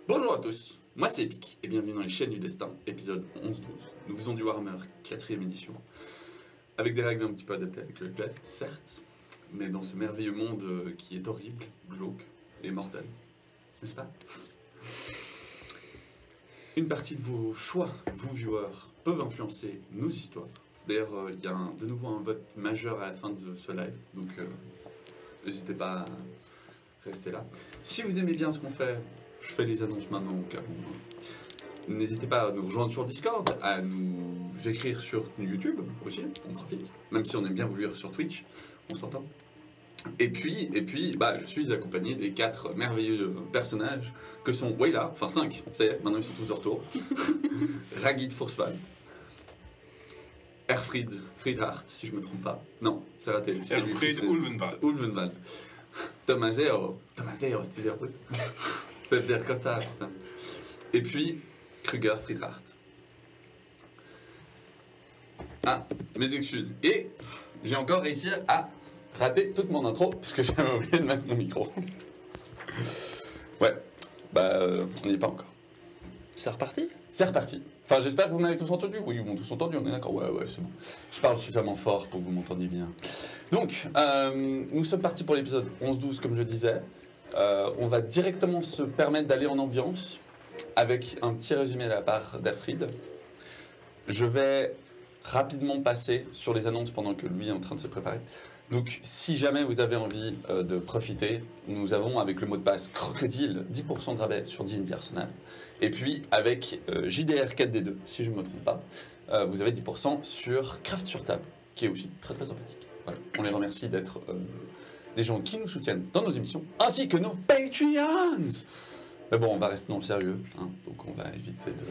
Bonjour à tous, moi c'est Epic et bienvenue dans les chaînes du destin, épisode 11-12. Nous faisons du Warhammer 4ème édition, avec des règles un petit peu adaptées avec le play, certes, mais dans ce merveilleux monde qui est horrible, glauque et mortel, n'est-ce pas? Une partie de vos choix, vous viewers, peuvent influencer nos histoires. D'ailleurs, il y a de nouveau un vote majeur à la fin de ce live, donc n'hésitez pas à rester là. Si vous aimez bien ce qu'on fait, je fais les annonces maintenant au cas où. N'hésitez pas à nous rejoindre sur Discord, à nous écrire sur YouTube aussi, on profite. Même si on aime bien vous lire sur Twitch, on s'entend. Et puis, je suis accompagné des 4 merveilleux personnages que sont Wayla, enfin 5, ça y est, maintenant ils sont tous de retour. Ragid Forsval, Erfried Friedhardt, si je me trompe pas. Non, c'est raté. Erfried Ulvenwald. Tomaseo Tiderwood. Pepderkotard. Et puis, Kruger Friedhardt. Ah, mes excuses. Et j'ai encore réussi à rater toute mon intro, parce que j'avais oublié de mettre mon micro. Ouais, on n'y est pas encore. C'est reparti? C'est reparti. Enfin, j'espère que vous m'avez tous entendu. Oui, ils m'ont tous entendu, on est d'accord. Ouais, c'est bon. Je parle suffisamment fort pour que vous m'entendiez bien. Donc, nous sommes partis pour l'épisode 11-12, comme je disais. On va directement se permettre d'aller en ambiance avec un petit résumé de la part d'Erfried. Je vais rapidement passer sur les annonces pendant que lui est en train de se préparer. Donc, si jamais vous avez envie de profiter, nous avons avec le mot de passe Crocodile 10% de rabais sur D&D Arsenal. Et puis, avec JDR 4D2, si je ne me trompe pas, vous avez 10% sur Craft sur table, qui est aussi très très sympathique. Voilà. On les remercie d'être des gens qui nous soutiennent dans nos émissions, ainsi que nos Patreons. Mais bon, on va rester dans le sérieux, hein, donc on va éviter de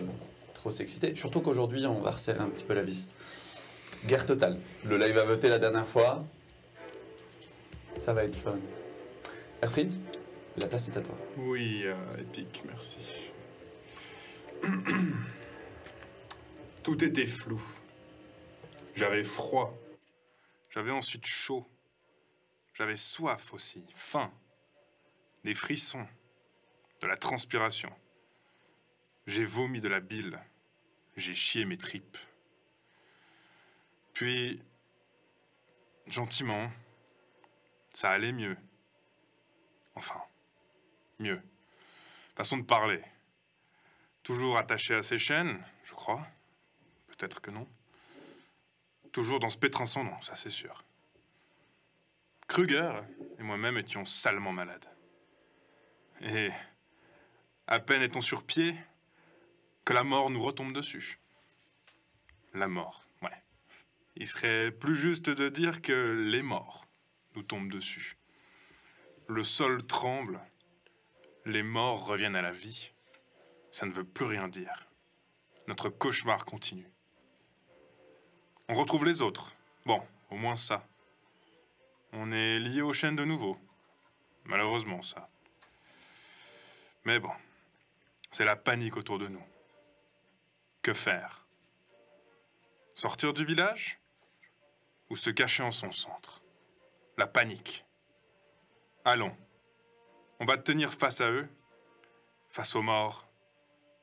trop s'exciter. Surtout qu'aujourd'hui, on va resserrer un petit peu la vis. Guerre totale. Le live a voté la dernière fois. Ça va être fun. Erfried, la place est à toi. Oui, Epic, merci. Tout était flou. J'avais froid. J'avais ensuite chaud. J'avais soif aussi, faim. Des frissons. De la transpiration. J'ai vomi de la bile. J'ai chié mes tripes. Puis, gentiment, ça allait mieux. Enfin, mieux. Façon de parler. Toujours attaché à ses chaînes, je crois. Peut-être que non. Toujours dans ce pétrin sans nom, ça c'est sûr. Kruger et moi-même étions salement malades. Et à peine est-on sur pied que la mort nous retombe dessus. La mort, ouais. Il serait plus juste de dire que les morts nous tombent dessus. Le sol tremble, les morts reviennent à la vie. Ça ne veut plus rien dire. Notre cauchemar continue. On retrouve les autres. Bon, au moins ça. On est lié aux chaînes de nouveau. Malheureusement, ça. Mais bon, c'est la panique autour de nous. Que faire? Sortir du village? Ou se cacher en son centre? La panique. Allons, on va tenir face à eux, face aux morts,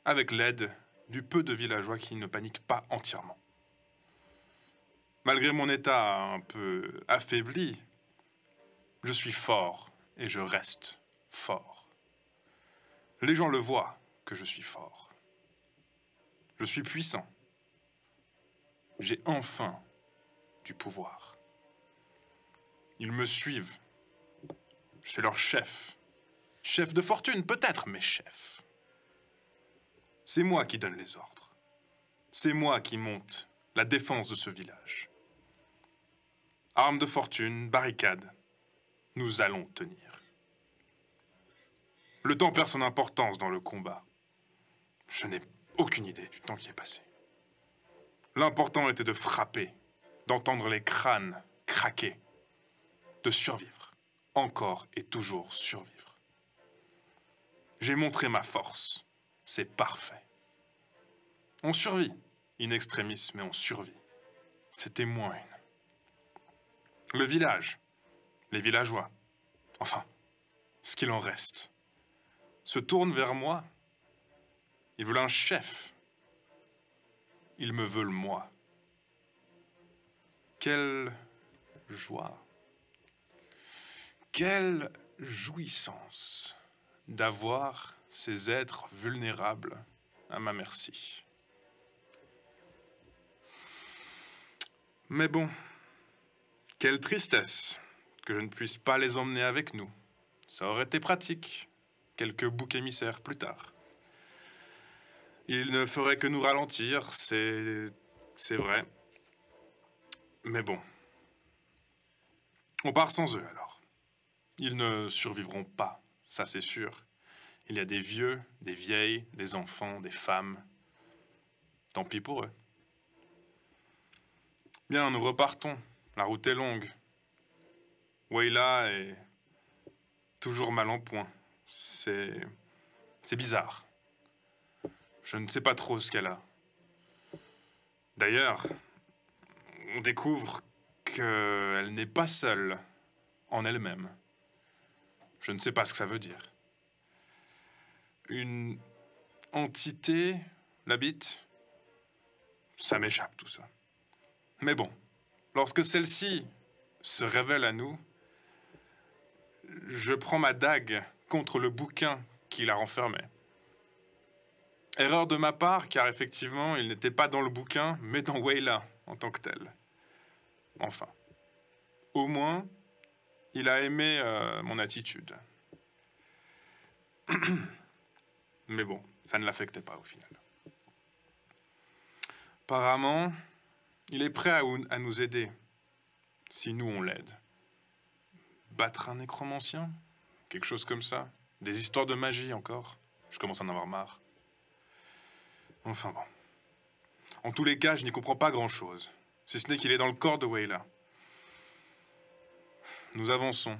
avec l'aide du peu de villageois qui ne paniquent pas entièrement. Malgré mon état un peu affaibli, je suis fort et je reste fort. Les gens le voient que je suis fort. Je suis puissant. J'ai enfin du pouvoir. Ils me suivent. Je suis leur chef. Chef de fortune, peut-être, mais chef. C'est moi qui donne les ordres. C'est moi qui monte la défense de ce village. Armes de fortune, barricades, nous allons tenir. Le temps perd son importance dans le combat. Je n'ai aucune idée du temps qui est passé. L'important était de frapper, d'entendre les crânes craquer, de survivre, encore et toujours survivre. J'ai montré ma force, c'est parfait. On survit, in extremis, mais on survit. C'était moins une. Le village, les villageois, enfin, ce qu'il en reste, se tournent vers moi Ils veulent un chef. Ils me veulent moi. Quelle joie. Quelle jouissance d'avoir ces êtres vulnérables à ma merci. Mais bon, quelle tristesse que je ne puisse pas les emmener avec nous. Ça aurait été pratique, quelques boucs émissaires plus tard. Ils ne feraient que nous ralentir, c'est vrai. Mais bon, on part sans eux alors. Ils ne survivront pas, ça c'est sûr. Il y a des vieux, des vieilles, des enfants, des femmes. Tant pis pour eux. Bien, nous repartons. La route est longue. Wayla est toujours mal en point. C'est bizarre. Je ne sais pas trop ce qu'elle a. D'ailleurs, on découvre qu'elle n'est pas seule en elle-même. Je ne sais pas ce que ça veut dire. Une entité l'habite? Ça m'échappe tout ça. Mais bon, lorsque celle-ci se révèle à nous, je prends ma dague contre le bouquin qui la renfermait. Erreur de ma part, car effectivement, il n'était pas dans le bouquin, mais dans Wayla en tant que tel. Enfin, au moins, il a aimé mon attitude. Mais bon, ça ne l'affectait pas au final. Apparemment, il est prêt à nous aider, si nous on l'aide. Battre un nécromancien? Quelque chose comme ça? Des histoires de magie encore? Je commence à en avoir marre. Enfin bon. En tous les cas, je n'y comprends pas grand-chose, si ce n'est qu'il est dans le corps de Wayla. Nous avançons.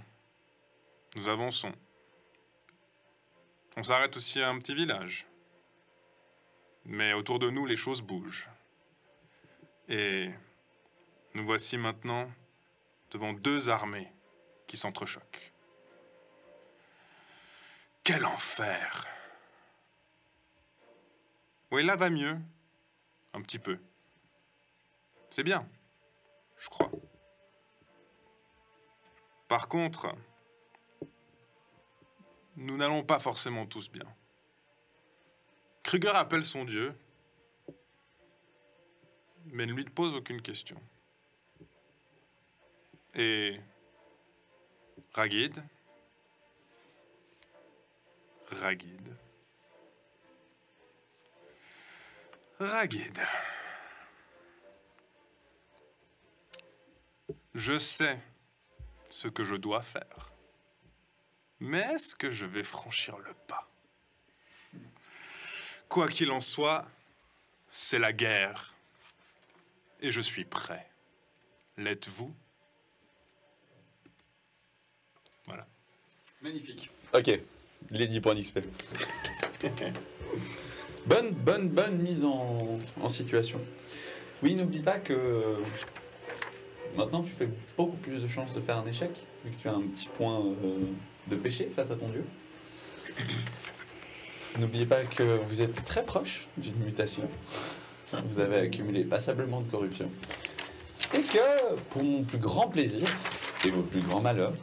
Nous avançons. On s'arrête aussi à un petit village. Mais autour de nous, les choses bougent. Et nous voici maintenant devant deux armées qui s'entrechoquent. Quel enfer! Wayla va mieux, un petit peu. C'est bien, je crois. Par contre, nous n'allons pas forcément tous bien. Kruger appelle son dieu, mais ne lui pose aucune question. Et Raghid, je sais ce que je dois faire. Mais est-ce que je vais franchir le pas? Quoi qu'il en soit, c'est la guerre. Et je suis prêt. L'êtes-vous? Voilà. Magnifique. Ok, les 10 points d'XP. Bonne mise en situation. Oui, n'oublie pas que maintenant tu fais beaucoup plus de chances de faire un échec, vu que tu as un petit point de péché face à ton dieu. N'oubliez pas que vous êtes très proche d'une mutation. Vous avez accumulé passablement de corruption. Et que, pour mon plus grand plaisir et vos plus grands malheurs,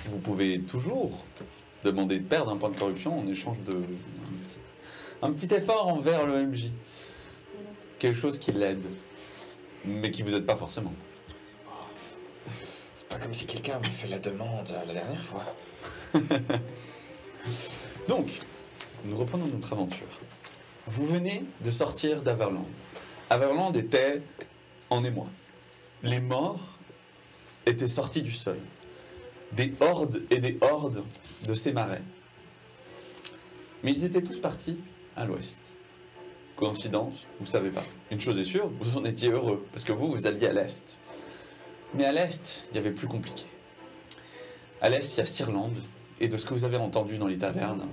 vous pouvez toujours demander de perdre un point de corruption en échange de un petit effort envers le MJ. Quelque chose qui l'aide, mais qui vous aide pas forcément. C'est pas comme si quelqu'un avait fait la demande la dernière fois. Donc, nous reprenons notre aventure. Vous venez de sortir d'Averland. Averland était en émoi. Les morts étaient sortis du sol. Des hordes et des hordes de ces marais. Mais ils étaient tous partis à l'ouest. Coïncidence, vous ne savez pas. Une chose est sûre, vous en étiez heureux, parce que vous alliez à l'est. Mais à l'est, il y avait plus compliqué. À l'est, il y a Stirland, et de ce que vous avez entendu dans les tavernes,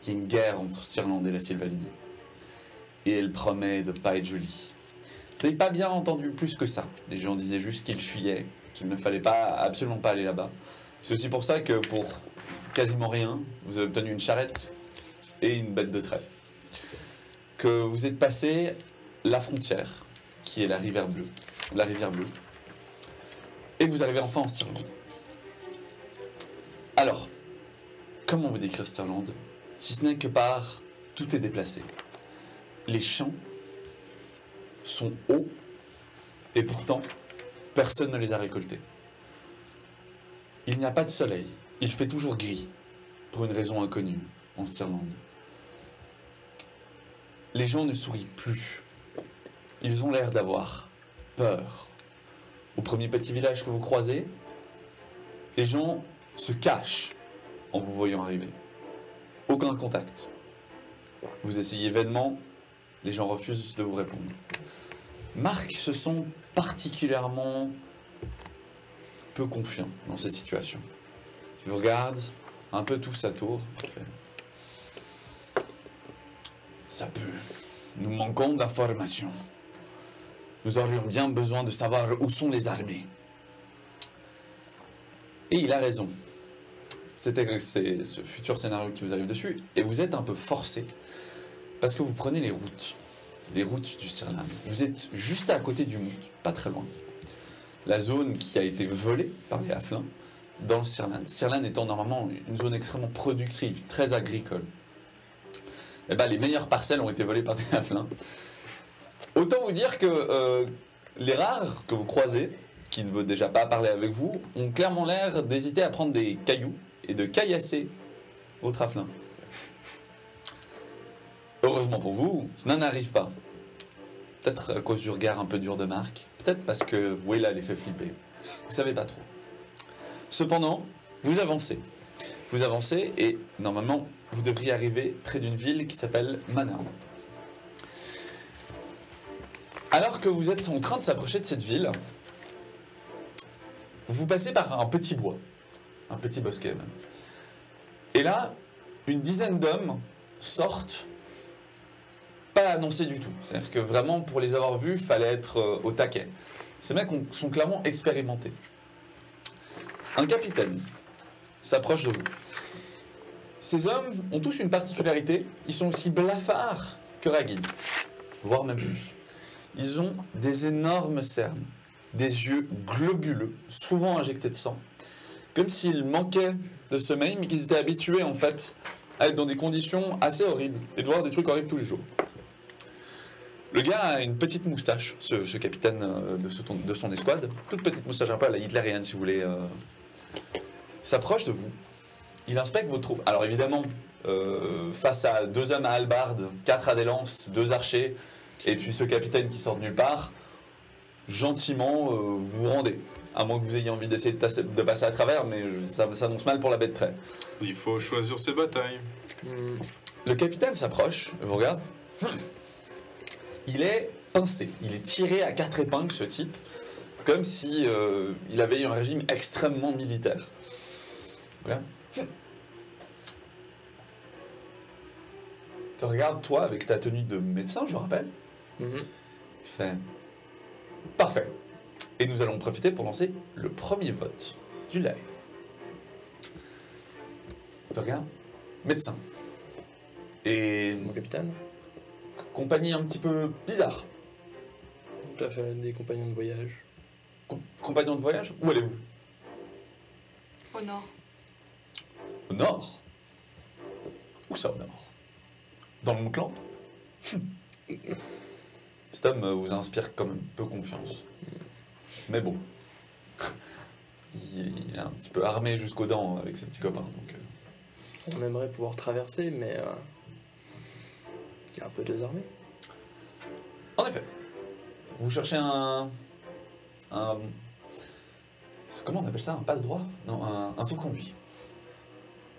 il y a une guerre entre Stirland et la Sylvanie. Et elle promet de pas être jolie. Vous n'avez pas bien entendu plus que ça. Les gens disaient juste qu'ils fuyaient, qu'il ne fallait absolument pas aller là-bas. C'est aussi pour ça que pour quasiment rien, vous avez obtenu une charrette et une bête de trait. Que vous êtes passé la frontière, qui est la rivière bleue, et que vous arrivez enfin en Stirland. Alors, comment vous décrire Stirland, si ce n'est que par tout est déplacé. Les champs sont hauts, et pourtant, personne ne les a récoltés. Il n'y a pas de soleil, il fait toujours gris, pour une raison inconnue, en Stirland. Les gens ne sourient plus. Ils ont l'air d'avoir peur. Au premier petit village que vous croisez, les gens se cachent en vous voyant arriver. Aucun contact. Vous essayez vainement, les gens refusent de vous répondre. Marc se sent particulièrement peu confiant dans cette situation. Il vous regarde, un peu tous à tour. Ça peut. Nous manquons d'informations. Nous aurions bien besoin de savoir où sont les armées. Et il a raison. C'est ce futur scénario qui vous arrive dessus, et vous êtes un peu forcé, parce que vous prenez les routes du Stirland. Vous êtes juste à côté du Mout, pas très loin. La zone qui a été volée par les Halflings dans le Stirland. Stirland étant normalement une zone extrêmement productive, très agricole. Eh ben, les meilleures parcelles ont été volées par des Halflings. Autant vous dire que les rares que vous croisez, qui ne veulent déjà pas parler avec vous, ont clairement l'air d'hésiter à prendre des cailloux et de caillasser votre Halfling. Heureusement pour vous, cela n'arrive pas. Peut-être à cause du regard un peu dur de Marc, peut-être parce que Wayla les fait flipper. Vous savez pas trop. Cependant, vous avancez. Vous avancez et normalement, vous devriez arriver près d'une ville qui s'appelle Manor. Alors que vous êtes en train de s'approcher de cette ville, vous passez par un petit bois, un petit bosquet même. Et là, une dizaine d'hommes sortent, pas annoncés du tout. C'est-à-dire que vraiment, pour les avoir vus, il fallait être au taquet. Ces mecs sont clairement expérimentés. Un capitaine s'approche de vous. Ces hommes ont tous une particularité, ils sont aussi blafards que raguides, voire même plus. Ils ont des énormes cernes, des yeux globuleux, souvent injectés de sang, comme s'ils manquaient de sommeil, mais qu'ils étaient habitués en fait à être dans des conditions assez horribles et de voir des trucs horribles tous les jours. Le gars a une petite moustache, ce capitaine de son escouade, toute petite moustache un peu à la hitlérienne si vous voulez, s'approche de vous. Il inspecte vos troupes. Alors évidemment, face à 2 hommes à hallebarde, 4 à des lances, 2 archers, et puis ce capitaine qui sort de nulle part, gentiment, vous vous rendez. À moins que vous ayez envie d'essayer de passer à travers, mais ça s'annonce mal pour la bête de trait. Il faut choisir ses batailles. Le capitaine s'approche, vous regarde. Il est pincé, il est tiré à 4 épingles, ce type, comme si il avait eu un régime extrêmement militaire. Regarde. Tu regardes, toi, avec ta tenue de médecin, je rappelle. Tu fais... Parfait. Et nous allons profiter pour lancer le premier vote du live. Tu regardes. Médecin. Et... Mon capitaine. Compagnie un petit peu bizarre. Tout à fait, des compagnons de voyage. Compagnon de voyage? Où allez-vous? Au nord. Au nord? Où ça, au nord? Dans le Moutland? Cet homme vous inspire quand même peu confiance. Mais bon. Il est un petit peu armé jusqu'aux dents avec ses petits copains. Donc, On aimerait pouvoir traverser, mais il y a un peu désarmé. En effet. Vous cherchez un... Comment on appelle ça? Un passe-droit? Non, un sauve-conduit.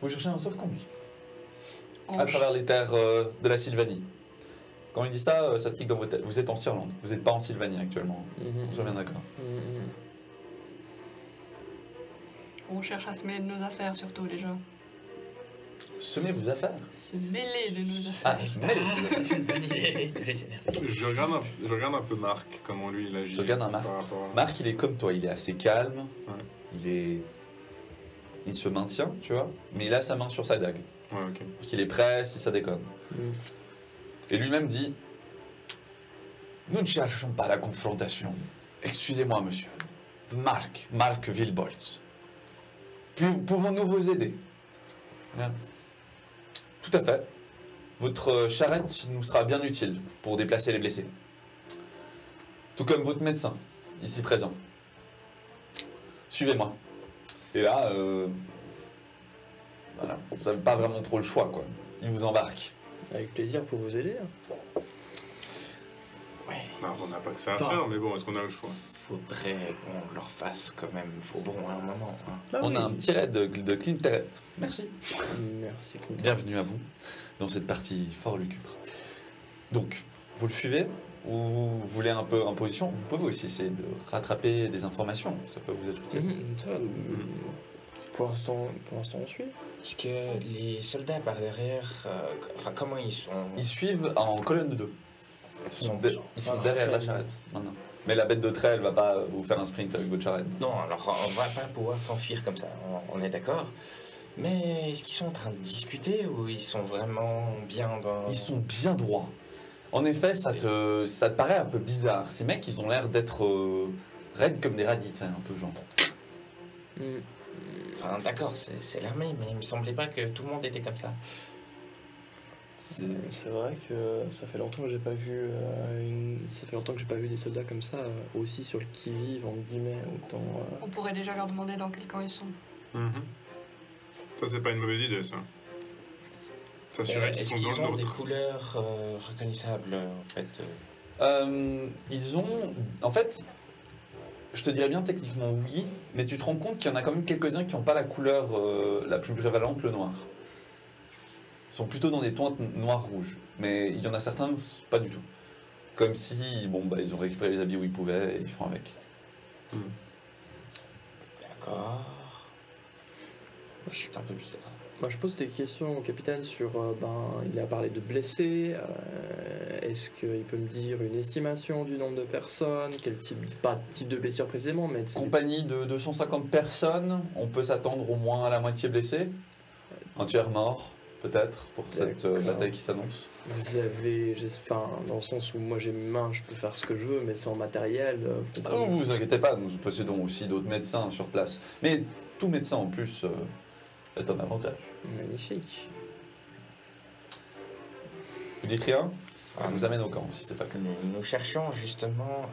Vous cherchez un sauve-conduit. À travers les terres de la Sylvanie. Quand il dit ça, ça tique dans votre tête. Vous êtes en Stirland, vous n'êtes pas en Sylvanie actuellement. On se bien d'accord. On cherche à se mêler de nos affaires, surtout, déjà. Semez vos affaires. Se mêler de nos affaires. Ah, se mêler de vos affaires. Les énergies. Je regarde un peu Marc, comment lui il agit. Tu regardes un Marc. par rapport à- Marc, il est comme toi, il est assez calme. Ouais. Il se maintient, tu vois, mais il a sa main sur sa dague. Ouais, ok. Qu'il est prêt si ça déconne. Et lui-même dit nous ne cherchons pas la confrontation. Excusez-moi, monsieur. Marc Villebolz. Pouvons-nous vous aider? Bien. Tout à fait. Votre charrette nous sera bien utile pour déplacer les blessés. Tout comme votre médecin, ici présent. Suivez-moi. Et là, voilà, vous n'avez pas vraiment trop le choix, quoi. Il vous embarque. Avec plaisir pour vous aider. Non, on n'a pas que ça à Enfin, faire, mais bon, est-ce qu'on a le choix? Faudrait qu'on leur fasse quand même faux bon à un moment. Hein. Ah On oui. a un petit raid de Clint Terret. Merci. Merci. Clint. Bienvenue à vous dans cette partie fort lugubre. Donc, vous le suivez ou vous voulez un peu en position? Vous pouvez aussi essayer de rattraper des informations. Ça peut vous être utile. Ça, pour l'instant, on suit. Est-ce que les soldats par derrière, enfin comment ils sont? Ils suivent en colonne de deux. Ils sont derrière la charrette maintenant. Mais la bête de trait, elle va pas vous faire un sprint avec votre charrette. Non, alors on va pas pouvoir s'enfuir comme ça, on est d'accord. Mais est-ce qu'ils sont en train de discuter ou ils sont vraiment bien dans... Ils sont bien droits. En effet, ça te paraît un peu bizarre. Ces mecs, ils ont l'air d'être raides comme des radis, un peu genre. Enfin d'accord, c'est l'armée, mais il me semblait pas que tout le monde était comme ça. C'est vrai que ça fait longtemps que j'ai pas vu ça fait longtemps que j'ai pas vu des soldats comme ça aussi sur le qui-vive entre guillemets autant. On pourrait déjà leur demander dans quel camp ils sont. Ça, c'est pas une mauvaise idée, ça. S'assurer qu'ils Est-ce sont qu'ils dans le ont des nôtre. couleurs reconnaissables en fait Ils ont... En fait, je te dirais bien techniquement oui, mais tu te rends compte qu'il y en a quand même quelques-uns qui n'ont pas la couleur la plus prévalente, le noir. Ils sont plutôt dans des tons noir-rouge. Mais il y en a certains, pas du tout. Comme si, bon, bah, ils ont récupéré les habits où ils pouvaient et ils font avec. D'accord. C'est un peu bizarre. Moi je pose des questions au capitaine sur il a parlé de blessés. Est-ce qu'il peut me dire une estimation du nombre de personnes, quel type, pas type de blessure précisément, mais Compagnie de 250 personnes, on peut s'attendre au moins à la moitié blessés. Un tiers mort, peut-être, pour cette D'accord. bataille qui s'annonce. vous avez, enfin dans le sens où moi j'ai mes mains, je peux faire ce que je veux, mais sans matériel. Vous Ah, comprenez. vous inquiétez pas, nous possédons aussi d'autres médecins sur place. Mais tout médecin en plus est un avantage. Magnifique. Vous dites rien? Ah, On vous amène au camp si c'est pas clair. Nous cherchions justement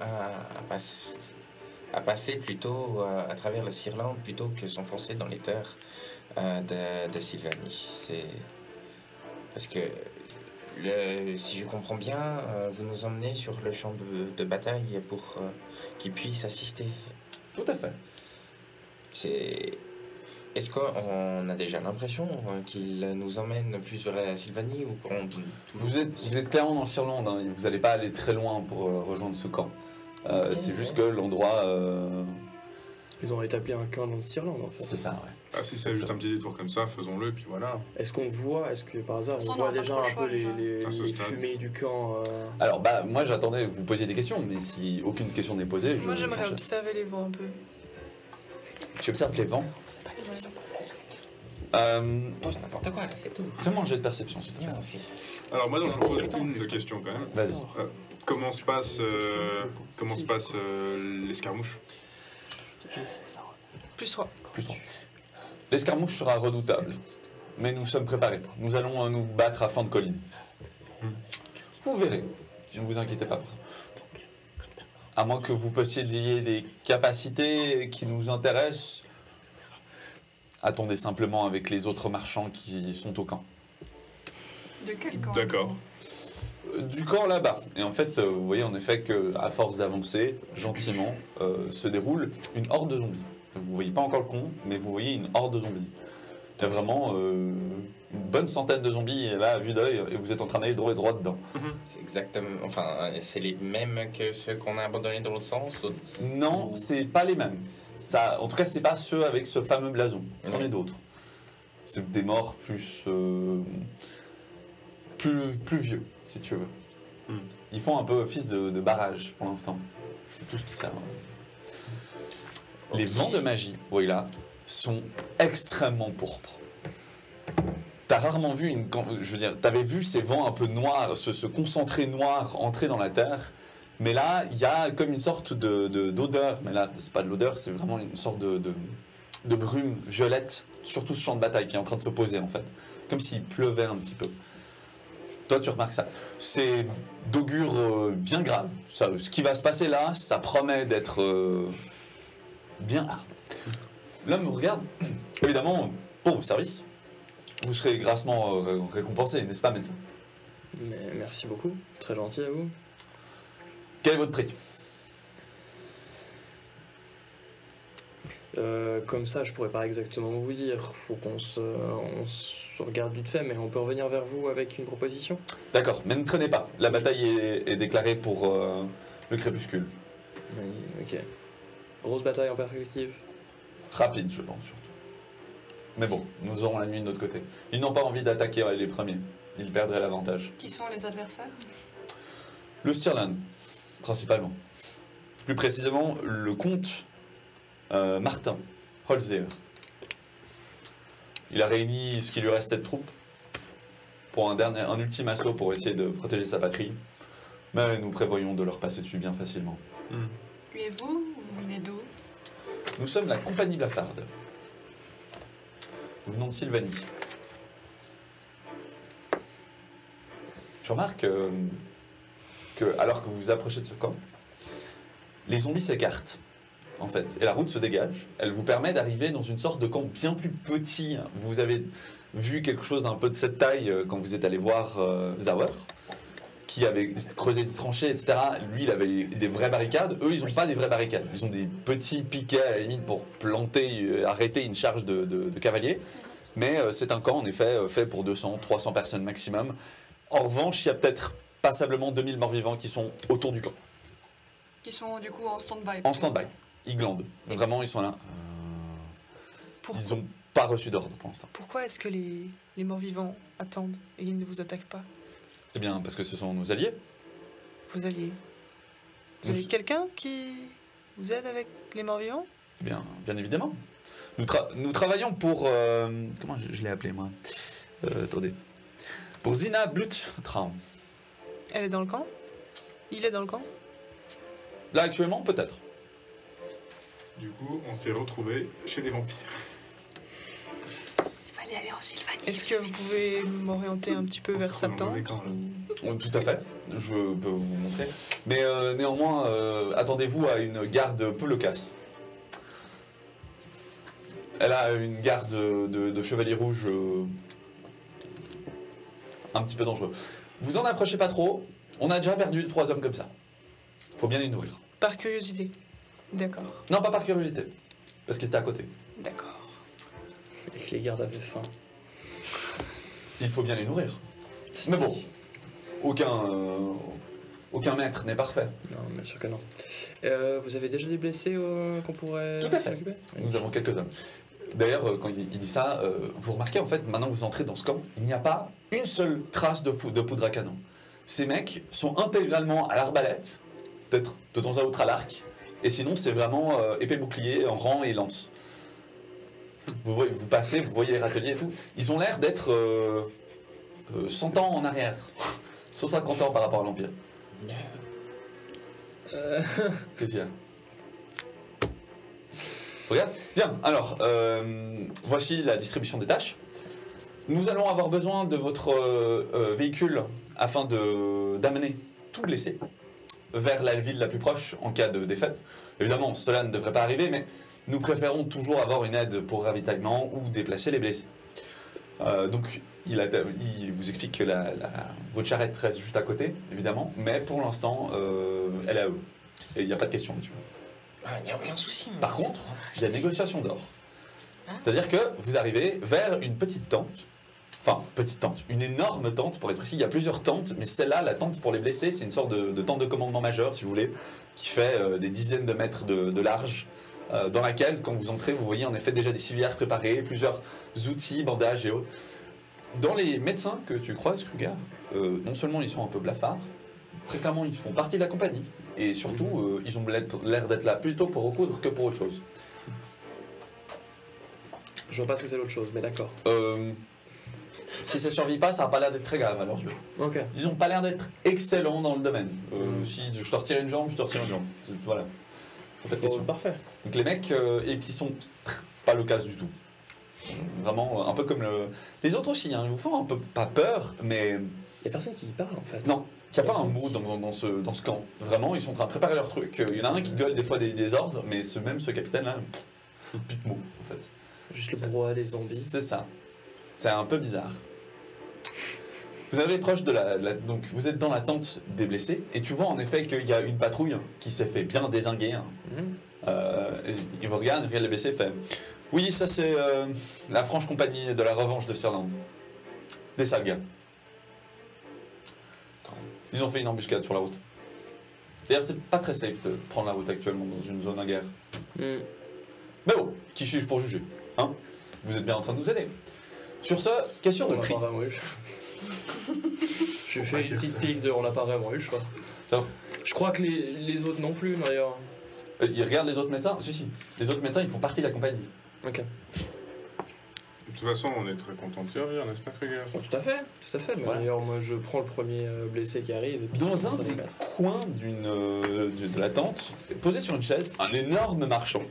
à passer plutôt à travers la Sirlande plutôt que s'enfoncer dans les terres de Sylvanie. C'est parce que si je comprends bien, vous nous emmenez sur le champ de bataille pour qu'ils puissent assister. Tout à fait. Est-ce qu'on a déjà l'impression qu'il nous emmène plus vers la Sylvanie ou qu'on... Vous êtes clairement dans Sirlande, hein. Vous n'allez pas aller très loin pour rejoindre ce camp. C'est juste que l'endroit... Ils ont établi un camp dans le Sirlande en fait. c'est ça, ouais. Ah, si c'est juste un petit détour comme ça, faisons-le, puis voilà. Est-ce que par hasard De toute on façon, voit on aura déjà pas un trop peu le choix, les à ce stade. fumées du camp Alors, bah, moi j'attendais que vous posiez des questions, mais si aucune question n'est posée, Moi, j'aimerais j'enchaîne. observer les vents un peu. Tu observes les vents. Pose n'importe quoi, c'est tout. Fais-moi un jet de perception, s'il te plaît. Non, c'est- Alors, moi, donc, je C'est me pose insultant, une juste. question quand même. Vas-y. Comment se passe l'escarmouche? Plus 3. Plus 3. L'escarmouche sera redoutable, mais nous sommes préparés. Nous allons nous battre à flanc de colline. Vous verrez. Ne vous inquiétez pas pour ça. À moins que vous possédiez des capacités qui nous intéressent, attendez simplement avec les autres marchands qui sont au camp. De quel camp? D'accord. Du camp là-bas. Et en fait, vous voyez en effet qu'à force d'avancer, gentiment, se déroule une horde de zombies. Vous voyez pas encore le con, mais vous voyez une horde de zombies. Il y a vraiment une bonne centaine de zombies là à vue d'œil et vous êtes en train d'aller droit dedans. C'est exactement... Enfin, c'est les mêmes que ceux qu'on a abandonnés dans l'autre sens ou... Non, c'est pas les mêmes. Ça, en tout cas, c'est pas ceux avec ce fameux blason. C'en est d'autres. C'est des morts plus vieux, si tu veux. Ils font un peu office de barrage pour l'instant. C'est tout ce qui sert. Les vents de magie, oui là, sont extrêmement pourpres. t'as rarement vu je veux dire, t'avais vu ces vents un peu noirs, ce concentré noir entrer dans la terre, mais là, il y a comme une sorte d'odeur, mais là, c'est pas de l'odeur, c'est vraiment une sorte de brume violette sur tout ce champ de bataille qui est en train de se poser, en fait. Comme s'il pleuvait un petit peu. Toi, tu remarques ça. C'est d'augure bien grave. Ce qui va se passer là, ça promet d'être bien hard. L'homme vous regarde. Évidemment, pour vos services, vous serez grassement récompensé, n'est-ce pas, médecin? Mais merci beaucoup, très gentil à vous. Quel est votre prix? Comme ça, je pourrais pas exactement vous dire. Faut qu'on se regarde vite fait, mais on peut revenir vers vous avec une proposition. D'accord, mais ne traînez pas. La bataille est déclarée pour le crépuscule. Oui, ok. Grosse bataille en perspective. Rapide, je pense, surtout. Mais bon, nous aurons la nuit de notre côté. Ils n'ont pas envie d'attaquer les premiers. Ils perdraient l'avantage. Qui sont les adversaires? Le Stirland, principalement. Plus précisément, le comte Martin Holzer. Il a réuni ce qui lui restait de troupes pour un ultime assaut pour essayer de protéger sa patrie. Mais nous prévoyons de leur passer dessus bien facilement. Et vous venez d'où? Nous sommes la compagnie Blafarde. Nous venons de Sylvanie. Je remarque que alors que vous vous approchez de ce camp, les zombies s'écartent, en fait, et la route se dégage. Elle vous permet d'arriver dans une sorte de camp bien plus petit. Vous avez vu quelque chose d'un peu de cette taille quand vous êtes allé voir Zauer, qui avait creusé des tranchées, etc. Lui, il avait des vraies barricades. Eux, ils n'ont pas des vraies barricades. Ils ont des petits piquets, à la limite, pour planter, arrêter une charge de cavaliers. Mais c'est un camp, en effet, fait pour 200, 300 personnes maximum. En revanche, il y a peut-être passablement 2000 morts-vivants qui sont autour du camp. Qui sont du coup en stand-by. En stand-by. Ils glandent. Vraiment, ils sont là. Ils n'ont pas reçu d'ordre pour l'instant. Pourquoi est-ce que les morts-vivants attendent et ils ne vous attaquent pas? Eh bien, parce que ce sont nos alliés. Vous alliez. Vous Nous- avez quelqu'un qui vous aide avec les morts-vivants? Eh bien, bien évidemment. Nous travaillons pour... comment je l'ai appelé, moi attendez. Pour Zina Bluttraum. Elle est dans le camp? Il est dans le camp? Là, actuellement, peut-être. Du coup, on s'est retrouvés chez des vampires. Il fallait aller en Sylvanie. Est-ce que vous pouvez m'orienter un petit peu On vers se sa retrouve dans tente? le camp, là. Tout à fait. Je peux vous montrer. Mais néanmoins, attendez-vous à une garde peu loquace. Elle a une garde de chevaliers rouges un petit peu dangereux. Vous en approchez pas trop. On a déjà perdu 3 hommes comme ça. Faut bien les nourrir. Par curiosité. D'accord, Non, pas par curiosité. Parce qu'ils étaient à côté. d'accord. Et que les gardes avaient faim. Il faut bien les nourrir. Mais bon, aucun maître n'est parfait. Non, bien sûr que non. Vous avez déjà des blessés qu'on pourrait Tout à fait. s'occuper? Nous avons quelques hommes. D'ailleurs, quand il dit ça, vous remarquez en fait, maintenant vous entrez dans ce camp, il n'y a pas une seule trace de poudre à canon. Ces mecs sont intégralement à l'arbalète, peut-être de temps à autre à l'arc, et sinon c'est vraiment épée bouclier en rang et lance. Vous passez, vous voyez les râteliers et tout, ils ont l'air d'être 100 ans en arrière, 150 ans par rapport à l'Empire. Qu'est-ce qu'il y a? Regarde. Bien, alors, voici la distribution des tâches. Nous allons avoir besoin de votre véhicule afin d'amener tout blessé vers la ville la plus proche en cas de défaite. Évidemment, cela ne devrait pas arriver, mais nous préférons toujours avoir une aide pour ravitaillement ou déplacer les blessés. Donc, il vous explique que votre charrette reste juste à côté, évidemment, mais pour l'instant, elle est à eux. Et il n'y a pas de question là-dessus. Il n'y a aucun souci. mais Par c'est- contre, il y a négociation d'or. Hein? C'est-à-dire que vous arrivez vers une petite tente, enfin, petite tente, une énorme tente pour être précis. Il y a plusieurs tentes, mais celle-là, la tente pour les blessés, c'est une sorte de tente de commandement majeur, si vous voulez, qui fait des dizaines de mètres de large, dans laquelle, quand vous entrez, vous voyez en effet déjà des civières préparées, plusieurs outils, bandages et autres. Dans les médecins que tu croises, Kruger, non seulement ils sont un peu blafards, très clairement ils font partie de la compagnie, et surtout ils ont l'air d'être là plutôt pour recoudre que pour autre chose. Je vois pas ce que c'est l'autre chose, mais d'accord. Si ça survit pas, ça n'a pas l'air d'être très grave à leurs yeux. Ok. Ils n'ont pas l'air d'être excellents dans le domaine. Si je te retire une jambe, je te retire une jambe. Voilà. Pas de question. Parfait. Donc les mecs, et puis ils sont pas loquaces du tout. Vraiment, un peu comme les autres aussi, hein. Ils vous font un peu pas peur, mais Il y a personne qui y parle en fait. non. Il n'y a pas un mot dans ce camp. Vraiment, ils sont en train de préparer leur truc. Il y en a un qui gueule des fois des ordres, mais ce capitaine-là, plus de mots en fait. Juste le brouhaha des zombies. C'est ça. C'est un peu bizarre. Vous arrivez proche donc vous êtes dans la tente des blessés, et tu vois en effet qu'il y a une patrouille qui s'est fait bien dézinguer. Hein. Il vous regarde les blessés, et fait oui, ça c'est la franche compagnie de la revanche de Stirland. Des sales gars. Ils ont fait une embuscade sur la route. D'ailleurs, c'est pas très safe de prendre la route actuellement dans une zone en guerre. Mais bon, qui suis-je pour juger, hein? Vous êtes bien en train de nous aider. Sur ce, question de prix. Je fais une petite pique de on l'a pas vraiment eu, je crois. Je crois que les autres non plus, d'ailleurs. Ils regardent les autres médecins? Si. Les autres médecins, ils font partie de la compagnie. Ok. De toute façon, on est très content de servir, n'est-ce pas, Krieger? Tout à fait. Mais Voilà. d'ailleurs, moi, je prends le premier blessé qui arrive. Et puis Dans je un commence à des les mettre. coins de la tente, posé sur une chaise, un énorme marchand,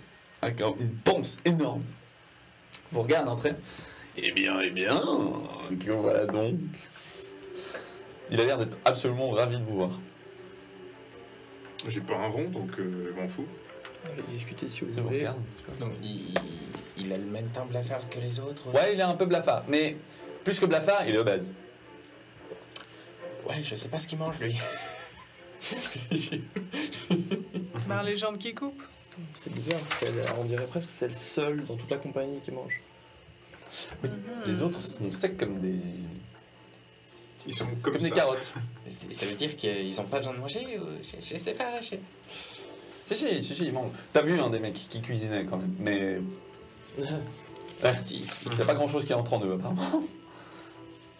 avec une panse énorme, vous regarde entrer. Eh bien, que voilà donc. Il a l'air d'être absolument ravi de vous voir. J'ai pas un rond, donc je m'en fous. Allez discuter si vous Ça vous voulez. regarde. Donc, il a le même teint blafard que les autres. Ouais, il est un peu blafard, mais plus que blafard, il est obèse. Ouais, je sais pas ce qu'il mange, lui. Ben, les jambes qui coupent. C'est bizarre, on dirait presque que c'est le seul dans toute la compagnie qui mange. Oui, les autres sont secs comme des... Ils sont comme des ça. carottes. Ça veut dire qu'ils ont pas besoin de manger ou... je sais pas. Si, ils mangent. T'as vu un des mecs qui cuisinait quand même, mais... Il n'y a pas grand chose qui entre en eux, apparemment.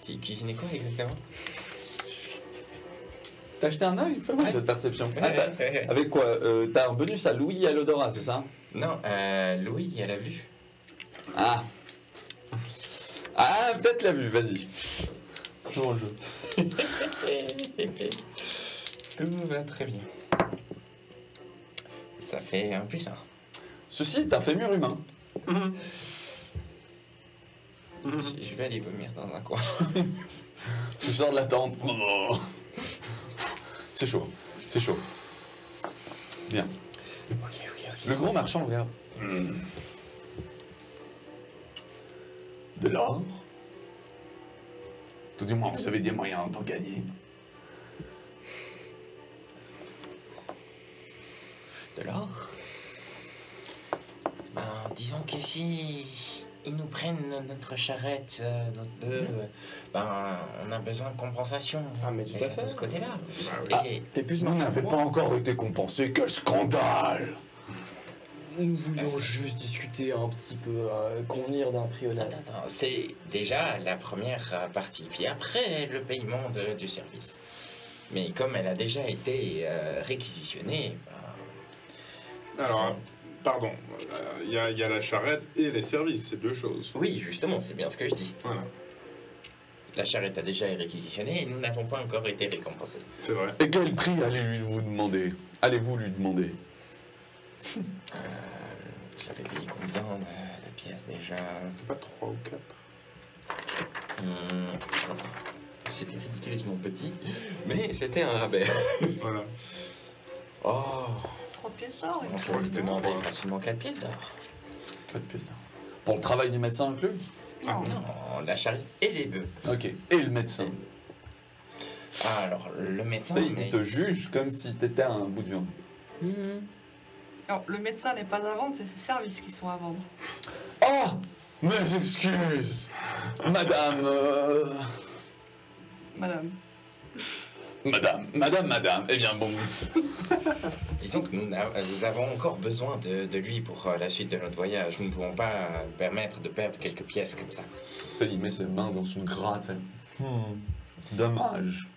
Tu cuisinais quoi exactement? T'as acheté un œil? Fais-moi Ouais. cette perception. Avec quoi? T'as un bonus à l'ouïe et à l'odorat, c'est ça? Non, Louis, elle a vu. Ah, peut-être la vue, vas-y. Jouons le jeu. Tout va très bien. Ça fait un +1. Ceci est un fémur humain. Je vais aller vomir dans un coin. Tu sors de la tente. Oh. C'est chaud, c'est chaud. Bien. Ok. Le gros marchand regarde. De l'or? Tout du moins, vous avez des moyens d'en gagner. De l'or? Ben, disons que si ils nous prennent notre charrette, notre bœuf, ben, on a besoin de compensation. Ah, mais tout à fait. De ce côté-là. Ah oui. Et T'es plus Vous n'avez pas encore été compensé, quel scandale! Nous voulions juste discuter un petit peu, convenir d'un prix honnête. attends, c'est déjà la première partie. Puis après, le paiement du service. Mais comme elle a déjà été réquisitionnée, ben, Alors, pardon, il y a la charrette et les services, c'est deux choses. oui, justement, c'est bien ce que je dis. Voilà, La charrette a déjà été réquisitionnée et nous n'avons pas encore été récompensés. c'est vrai. Et quel prix allez-vous lui demander? Je l'avais payé combien de pièces déjà? C'était pas 3 ou 4. C'était ridiculeusement petit, mais c'était un rabais. Voilà. Oh, 3 pièces d'or, il me on semble, pourrait se non? demander facilement 4 pièces d'or. 4 pièces d'or. Pour le travail du médecin inclus? Non. Non, la charrette et les bœufs. Ok. Et le médecin? Ah, alors, le médecin... Tu sais, il te juge comme si t'étais un bout de viande. Alors, le médecin n'est pas à vendre, c'est ses services qui sont à vendre. Oh! Mes excuses! Madame, Madame. Eh bien, bon. Disons que nous avons encore besoin de lui pour la suite de notre voyage. Nous ne pouvons pas permettre de perdre quelques pièces comme ça. Il met ses mains dans son gratte. Dommage.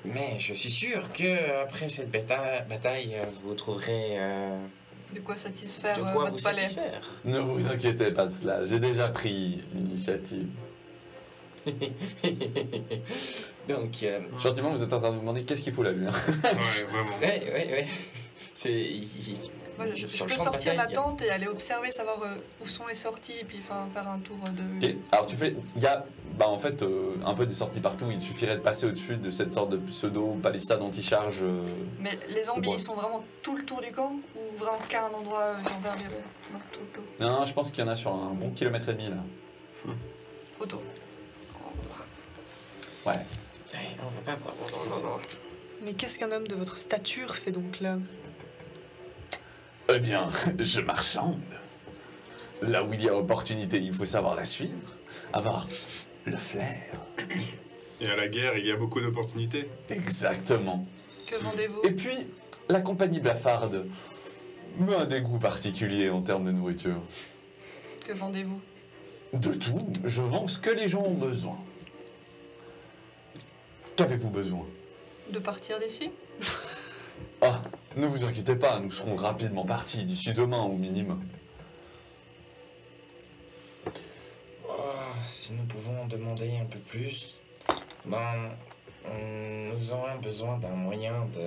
Mais je suis sûr que après cette bataille, vous trouverez De quoi satisfaire de quoi votre vous palais. satisfaire. Ne vous inquiétez pas de cela, j'ai déjà pris l'initiative. Donc, Gentiment, vous êtes en train de vous demander qu'est-ce qu'il faut là, lui. Hein. Ouais, vraiment. ouais. C'est. Moi, je sur le peux champ de sortir la bataille, tente et aller observer, savoir où sont les sorties et puis faire un tour de. Ok. Alors tu fais, il y a, en fait, un peu des sorties partout. Il suffirait de passer au-dessus de cette sorte de pseudo palissade anti-charge. Mais les zombies, Ouais. ils sont vraiment tout le tour du camp ou vraiment qu'à un endroit genre vers les. Non, tout le tour. Non, je pense qu'il y en a sur un bon kilomètre et demi là. Autour. Ouais. Ouais, on va pas. Mais qu'est-ce qu'un homme de votre stature fait donc là? Eh bien, je marchande. Là où il y a opportunité, il faut savoir la suivre, avoir le flair. Et à la guerre, il y a beaucoup d'opportunités. Exactement. Que vendez-vous? Et puis, la compagnie blafarde a des goûts particuliers en termes de nourriture. Que vendez-vous? De tout, je vends ce que les gens ont besoin. Qu'avez-vous besoin? De partir d'ici? Ah, ne vous inquiétez pas, nous serons rapidement partis, d'ici demain au minimum. Oh, si nous pouvons demander un peu plus, nous aurons besoin d'un moyen de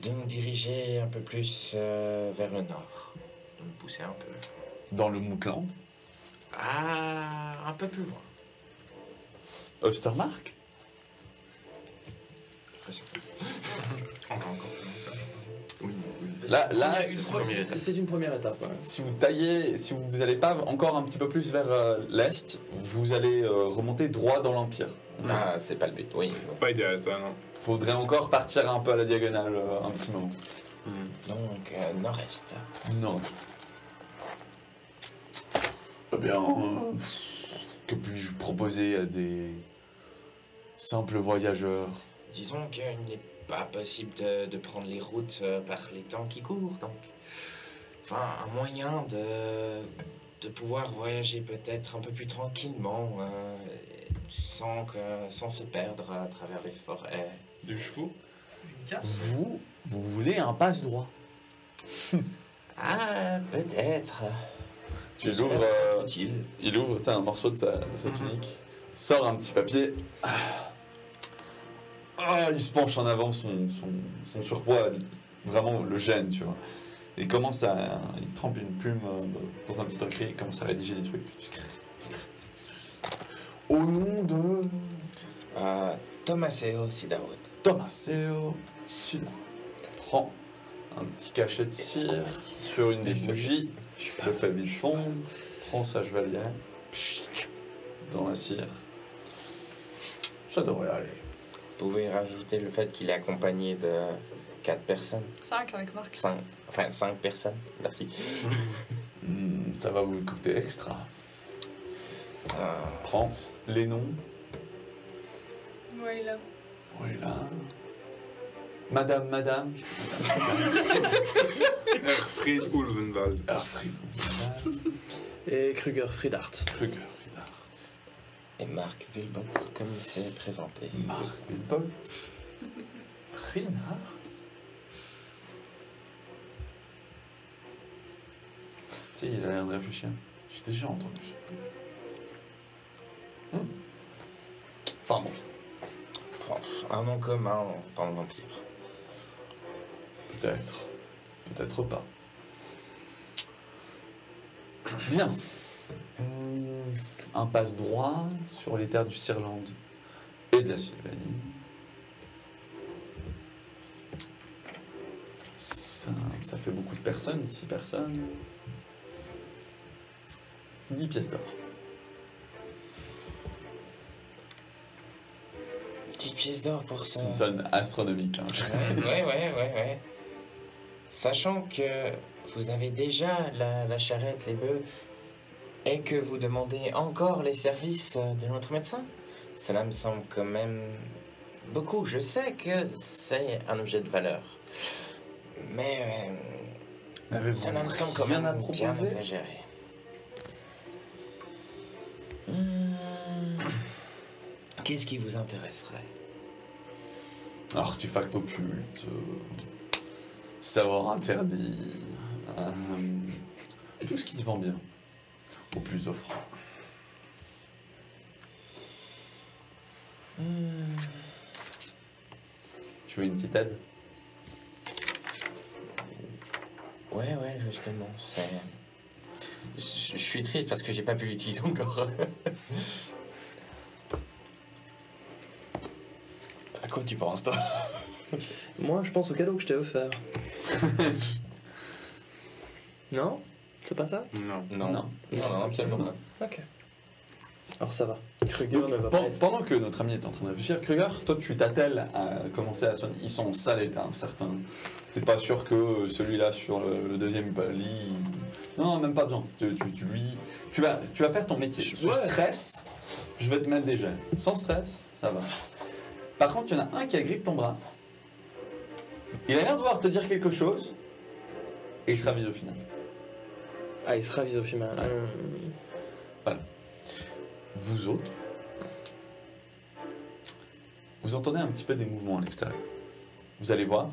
nous diriger un peu plus vers le nord. De nous pousser un peu. Dans le Moutland, Ah, un peu plus loin. Ostermark. On va encore. Oui. Là, C'est une première étape. Ouais. si vous taillez, si vous n'allez pas encore un petit peu plus vers l'est, vous allez remonter droit dans l'Empire. Ah, c'est pas le but, oui. Pas idéal, ça, non. Faudrait encore partir un peu à la diagonale un petit moment. Donc, nord-est. Non. Eh bien, que puis-je vous proposer à des simples voyageurs? Disons qu'il n'est pas possible de prendre les routes par les temps qui courent, donc. Enfin, un moyen de pouvoir voyager peut-être un peu plus tranquillement, sans se perdre à travers les forêts. Des chevaux. Vous voulez un passe-droit? Ah, peut-être. Tu Ça l'ouvres, peut être utile. il ouvre tu sais, un morceau de sa tunique, sort un petit papier. Il se penche en avant, son surpoids vraiment le gêne, tu vois. Il commence à. Il trempe une plume dans un petit écrit, il commence à rédiger des trucs. Au nom de Tomaseo Sidaoud. Tomaseo Sina. Prends un petit cachet de cire sur une des bougies, le fait vite fondre, prends sa chevalière, dans la cire. Ça devrait aller. Vous pouvez rajouter le fait qu'il est accompagné de 4 personnes. 5 avec Marc. 5 personnes, merci. Ça va vous coûter extra. Ah, Prends les noms. Ouais, là. Oui, là. Madame. Erfried Ulvenwald. Erfried. Et Kruger Friedart. Kruger. Friedard. et Marc Wilbot, comme il s'est présenté. Marc Wilbot. Friedard. Tu sais, il a l'air de réfléchir. J'ai déjà entendu ça. Enfin bon, Un nom commun dans l'Empire. peut-être. Peut-être pas. Bien. Un passe droit sur les terres du Sirland et de la Sylvanie. Ça fait beaucoup de personnes, 6 personnes. 10 pièces d'or. 10 pièces d'or pour ça. C'est une somme astronomique. Hein. Ouais. Sachant que vous avez déjà la charrette, les bœufs, et que vous demandez encore les services de notre médecin, cela me semble quand même beaucoup. Je sais que c'est un objet de valeur, mais N'avez-vous cela me semble quand rien même à bien proposer? exagéré. Qu'est-ce qui vous intéresserait? Artefact occulte, savoir interdit, tout ce qui se vend bien, au plus offrant. Tu veux une petite aide? Ouais, justement, c'est... Je suis triste parce que j'ai pas pu l'utiliser encore. À quoi tu penses, toi? Moi, je pense au cadeau que je t'ai offert. Non? C'est pas ça? Non. Non, absolument pas. Ok. Alors ça va. Kruger Donc, ne va pas être... pendant que notre ami est en train de réfléchir, Kruger, toi tu t'attelles à commencer à soigner. Ils sont en sale état, certains. T'es pas sûr que celui-là sur le deuxième lit. Non, même pas besoin. Tu vas faire ton métier. Sous Ouais. stress, je vais te mettre des gels. Sans stress, ça va. Par contre, il y en a un qui agrippe ton bras. Il a l'air de vouloir te dire quelque chose. Et il se ravise au final. Ah, il se ravise au final. Vous autres, vous entendez un petit peu des mouvements à l'extérieur. Vous allez voir.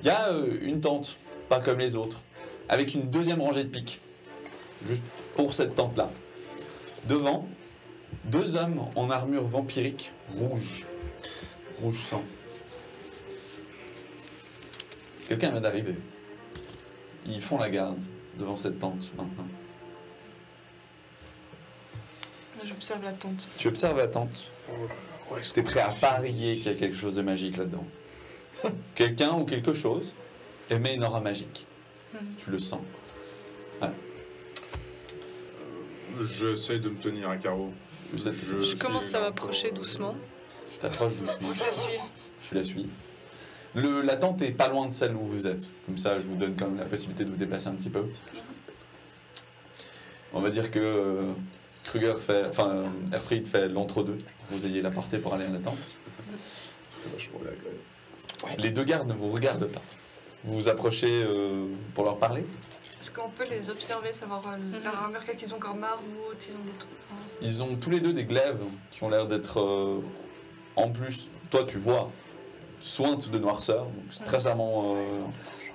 Il y a une tente, pas comme les autres, avec une deuxième rangée de pics. Juste pour cette tente-là. Devant, 2 hommes en armure vampirique rouge. Rouge sang. Quelqu'un vient d'arriver. Ils font la garde devant cette tente maintenant. J'observe la tente. Tu observes la tente. T'es prêt à parier qu'il y a quelque chose de magique là-dedans. Quelqu'un ou quelque chose émet une aura magique. Tu le sens. J'essaie de me tenir à carreau. Je commence à m'approcher doucement. Tu t'approches doucement. Je la suis. Tu la suis. La tente est pas loin de celle où vous êtes. Comme ça, je vous donne quand même la possibilité de vous déplacer un petit peu. On va dire que Erfried fait l'entre-deux. Vous ayez la portée pour aller à la tente. Les 2 gardes ne vous regardent pas. Vous vous approchez pour leur parler. Est-ce qu'on peut les observer, savoir leur armure, qu'est-ce qu'ils ont comme arme ou autre, ils ont des trucs. Ils ont tous les 2 des glaives qui ont l'air d'être, en plus, toi tu vois, sointes de noirceur, donc c'est très certainement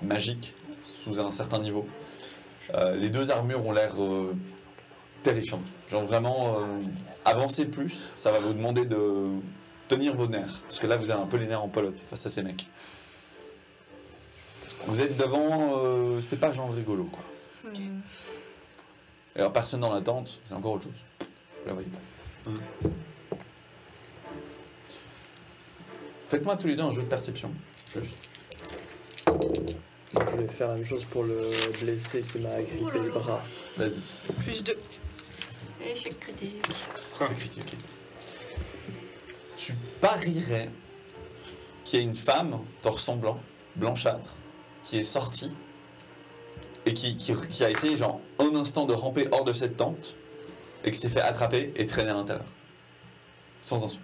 magique sous un certain niveau. Les 2 armures ont l'air terrifiantes. Genre vraiment, avancez plus, ça va vous demander de tenir vos nerfs, parce que là vous avez un peu les nerfs en pelote face à ces mecs. Vous êtes devant, c'est pas genre rigolo quoi. Et alors personne dans la tente, c'est encore autre chose. Vous la voyez pas. Faites-moi tous les 2 un jeu de perception. Juste. Moi, je vais faire la même chose pour le blessé qui m'a agrippé le bras. Vas-y. +2. Échec critique. Critique. Tu parierais qu'il y a une femme, torse blanc, blanchâtre, qui est sortie et qui a essayé, genre, un instant de ramper hors de cette tente et qui s'est fait attraper et traîner à l'intérieur. Sans un sou.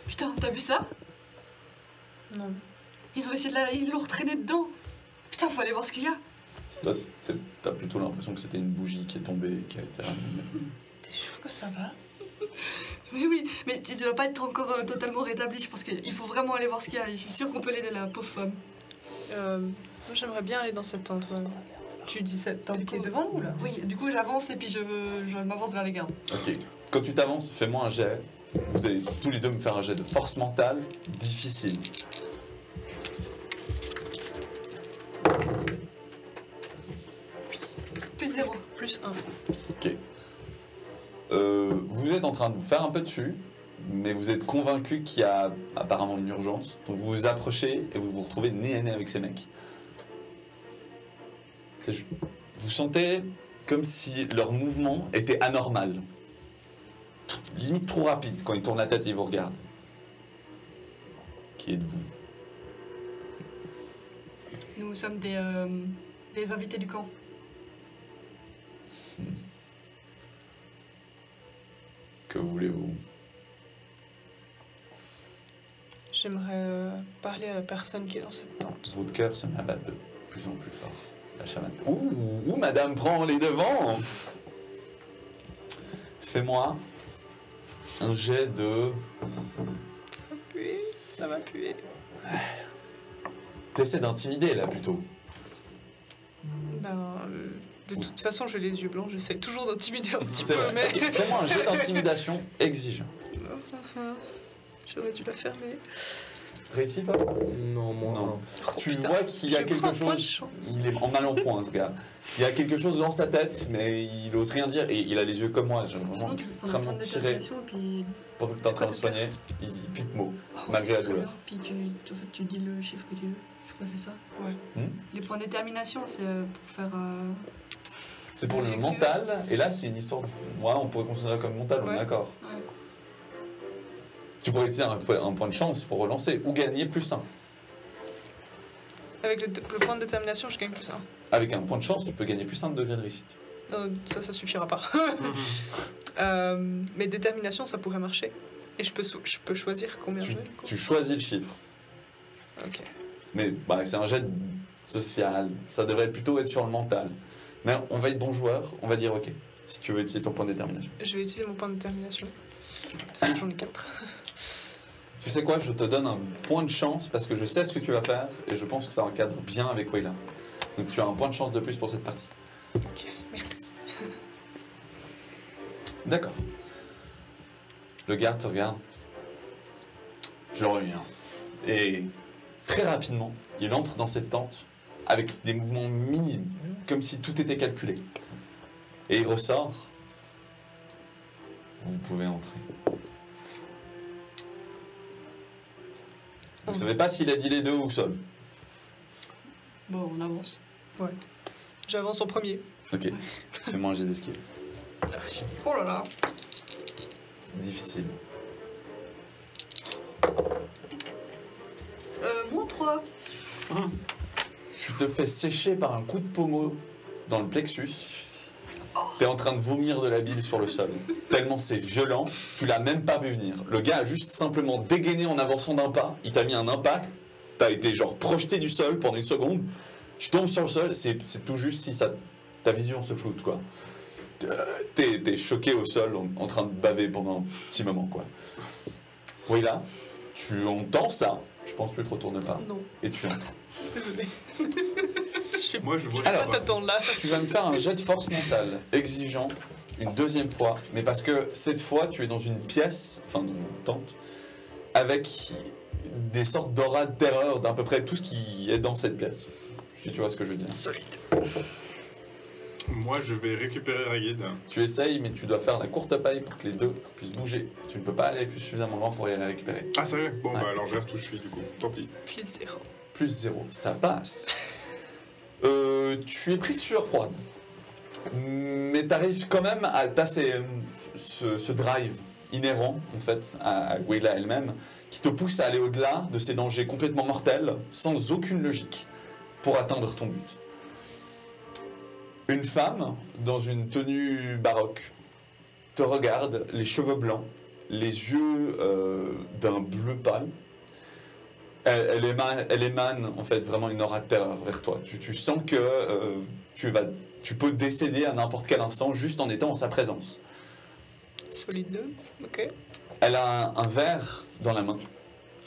Putain, t'as vu ça? Non. Ils ont essayé ils l'ont retraîné dedans. Putain, faut aller voir ce qu'il y a. Toi, t'as plutôt l'impression que c'était une bougie qui est tombée et qui a été ramenée. T'es sûr que ça va? Mais oui, mais tu dois pas être encore totalement rétabli. Je pense qu'il faut vraiment aller voir ce qu'il y a. Je suis sûre qu'on peut l'aider, la pauvre femme. Moi, j'aimerais bien aller dans cette tente. Ouais. Tu dis cette tente qui est devant nous, là? Oui, du coup, j'avance et puis je m'avance vers les gardes. Ok. Quand tu t'avances, fais-moi un jet. Vous allez tous les 2 me faire un jet de force mentale difficile. +0. +1. Ok. Vous êtes en train de vous faire un peu dessus, mais vous êtes convaincu qu'il y a apparemment une urgence. Donc vous vous approchez et vous vous retrouvez nez à nez avec ces mecs. Vous sentez comme si leur mouvement était anormal. Limite trop rapide. Quand ils tournent la tête, ils vous regardent. Qui êtes-vous? Nous sommes des invités du camp. Que voulez-vous? J'aimerais parler à la personne qui est dans cette tente. Votre cœur se met à battre de plus en plus fort. La chamane. Ouh, madame prend les devants. Fais-moi un jet de... Ça va puer. T'essaies d'intimider là plutôt. De toute façon, j'ai les yeux blancs, j'essaie toujours d'intimider un petit C'est peu, vrai. mais... Ok, fais-moi un jet d'intimidation exigeant. J'aurais dû la fermer. Réussi, toi? Non, moi. Non. Non. Tu putain. vois qu'il y a Je quelque prends un point de chose. chance. Il est en mal en point, ce gars. Il y a quelque chose dans sa tête, mais il ose rien dire. Et il a les yeux comme moi. J'ai vraiment Sinon, tu peux prendre un extrêmement point de tiré détermination, puis, pendant que t'es en train de soigner. Il pique mot, malgré la douleur. puis en fait, tu dis le chiffre que tu veux. Je crois que c'est ça. Ouais. Les points de détermination, c'est pour faire. C'est pour le Effectueux. mental. Et là, c'est une histoire. Ouais, on pourrait considérer comme mental, on est Ouais. d'accord. Ouais. Tu pourrais utiliser un point de chance pour relancer ou gagner plus 1. Avec le point de détermination, je gagne plus 1. Avec un point de chance, tu peux gagner plus 1 de degré de réussite. Non, ça suffira pas. Mais détermination, ça pourrait marcher. Et je peux choisir combien je veux. du coup. Tu choisis le chiffre. Ok. Mais bah, c'est un jet social. Ça devrait plutôt être sur le mental. Mais on va être bon joueur. On va dire OK. Si tu veux utiliser ton point de détermination. Je vais utiliser mon point de détermination. Parce que j'en ai 4. Tu sais quoi? Je te donne un point de chance parce que je sais ce que tu vas faire et je pense que ça encadre bien avec Wayla. Donc tu as un point de chance de plus pour cette partie. Ok, merci. D'accord. Le garde te regarde. Je reviens. Et très rapidement, il entre dans cette tente avec des mouvements minimes, comme si tout était calculé. Et il ressort. Vous pouvez entrer. Vous savez pas s'il a dit les deux ou seul. Bon, on avance. J'avance en premier. Ok. Fais-moi un jet d'esquive. Oh là là. Difficile. Moins 3. Tu te fais sécher par un coup de pommeau dans le plexus. T'es en train de vomir de la bile sur le sol. Tellement c'est violent, tu l'as même pas vu venir. Le gars a juste simplement dégainé en avançant d'un pas. Il t'a mis un impact. T'as été genre projeté du sol pendant une seconde. Tu tombes sur le sol. C'est tout juste si ça, ta vision se floute, quoi. T'es choqué au sol en train de baver pendant un petit moment, quoi. Oui, là, tu entends ça. Je pense que tu te retournes pas. Non, Et tu entres. désolé. Je vais Moi, je vois Alors, ça. pas t'attendre là. Tu vas me faire un jet de force mentale exigeant une deuxième fois, mais parce que cette fois tu es dans une pièce, enfin dans une tente, avec des sortes d'aura de terreur d'à peu près tout ce qui est dans cette pièce. Si tu vois ce que je veux dire. Solide. Moi, je vais récupérer Ragid. Tu essayes, mais tu dois faire la courte paille pour que les deux puissent bouger. Tu ne peux pas aller plus suffisamment loin pour aller la récupérer. Ah, sérieux? Bon, Ouais. bah alors je reste où je suis, du coup. Tant pis. Plus 0. Plus 0, ça passe. Tu es pris de sueur froide. Mais tu arrives quand même à passer ce drive inhérent, en fait, à Wayla elle-même, qui te pousse à aller au-delà de ces dangers complètement mortels, sans aucune logique, pour atteindre ton but. Une femme, dans une tenue baroque, te regarde, les cheveux blancs, les yeux d'un bleu pâle. Elle émane en fait vraiment une aura de terreur vers toi. Tu sens que tu peux décéder à n'importe quel instant juste en étant en sa présence. Solide 2. Ok. Elle a un verre dans la main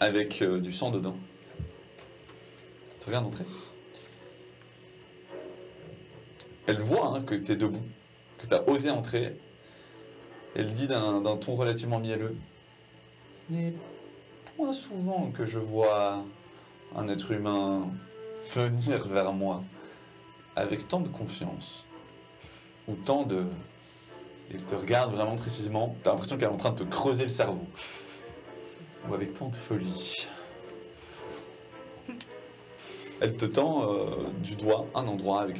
avec du sang dedans. Tu regardes entrer. Elle voit hein, que tu es debout, que tu as osé entrer. Elle dit d'un ton relativement mielleux. Ce n'est point souvent que je vois un être humain venir vers moi avec tant de confiance ou tant de... Elle te regarde vraiment précisément. Tu as l'impression qu'elle est en train de te creuser le cerveau. Ou avec tant de folie. Elle te tend du doigt un endroit avec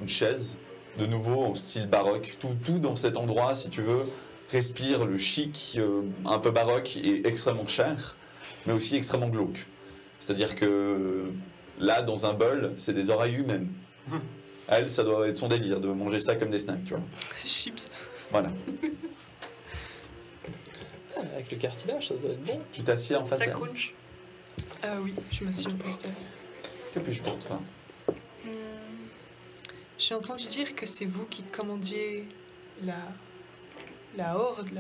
une chaise, de nouveau en style baroque. Tout dans cet endroit, si tu veux, respire le chic un peu baroque et extrêmement cher, mais aussi extrêmement glauque. C'est-à-dire que là, dans un bol, c'est des oreilles humaines. Elle, ça doit être son délire de manger ça comme des snacks, tu vois. Chips. Voilà. Avec le cartilage, ça doit être bon. Tu t'assieds en face Ça d'elle. crunch. Oui, je m'assieds en place d'elle. Que puis-je pour toi? J'ai entendu dire que c'est vous qui commandiez la horde,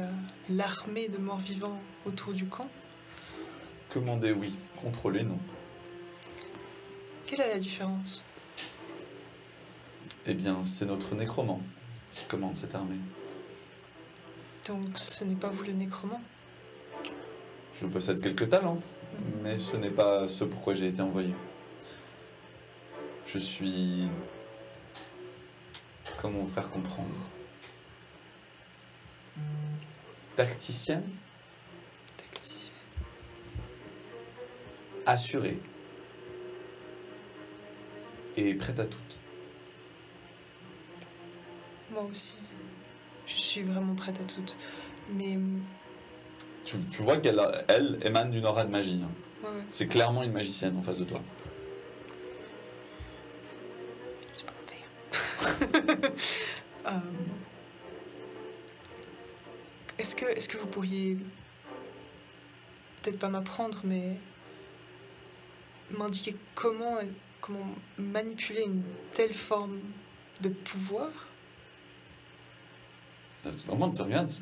l'armée de morts-vivants autour du camp. Commander, oui. Contrôler, non. Quelle est la différence? Eh bien, c'est notre nécromant qui commande cette armée. Donc ce n'est pas vous le nécromant? Je possède quelques talents, mais ce n'est pas ce pourquoi j'ai été envoyé. Je suis... Comment vous faire comprendre? Tacticienne, Tacticien. assurée et prête à tout. Moi aussi. Je suis vraiment prête à tout. Mais Tu vois qu'elle elle émane d'une aura de magie. Hein. ouais, C'est clairement une magicienne en face de toi. j'ai pas mon père. Est-ce que vous pourriez peut-être pas m'apprendre, mais m'indiquer comment manipuler une telle forme de pouvoir? Vraiment, tu regardes.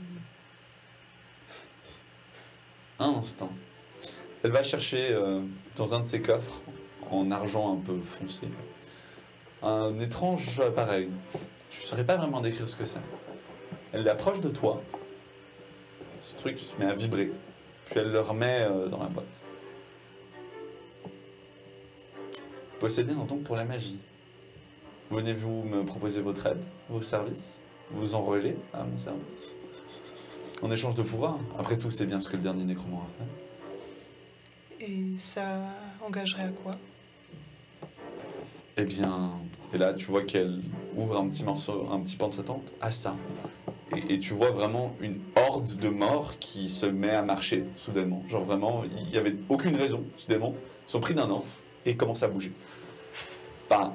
Un instant. Elle va chercher dans un de ses coffres, en argent un peu foncé, un étrange appareil. Tu ne saurais pas vraiment décrire ce que c'est. Elle l'approche de toi. Ce truc se met à vibrer. Puis elle le remet dans la boîte. Vous possédez un don pour la magie. Venez-vous me proposer votre aide, vos services? Vous enrôlez à mon service? En échange de pouvoir. Après tout, c'est bien ce que le dernier nécromant a fait. Et ça engagerait à quoi? Eh bien, et là, tu vois qu'elle ouvre un petit morceau, un petit pan de sa tente à ça. Et tu vois vraiment une horde de morts qui se met à marcher soudainement. Genre vraiment, il n'y avait aucune raison, soudainement. Ils sont pris d'un an et commencent à bouger. Pas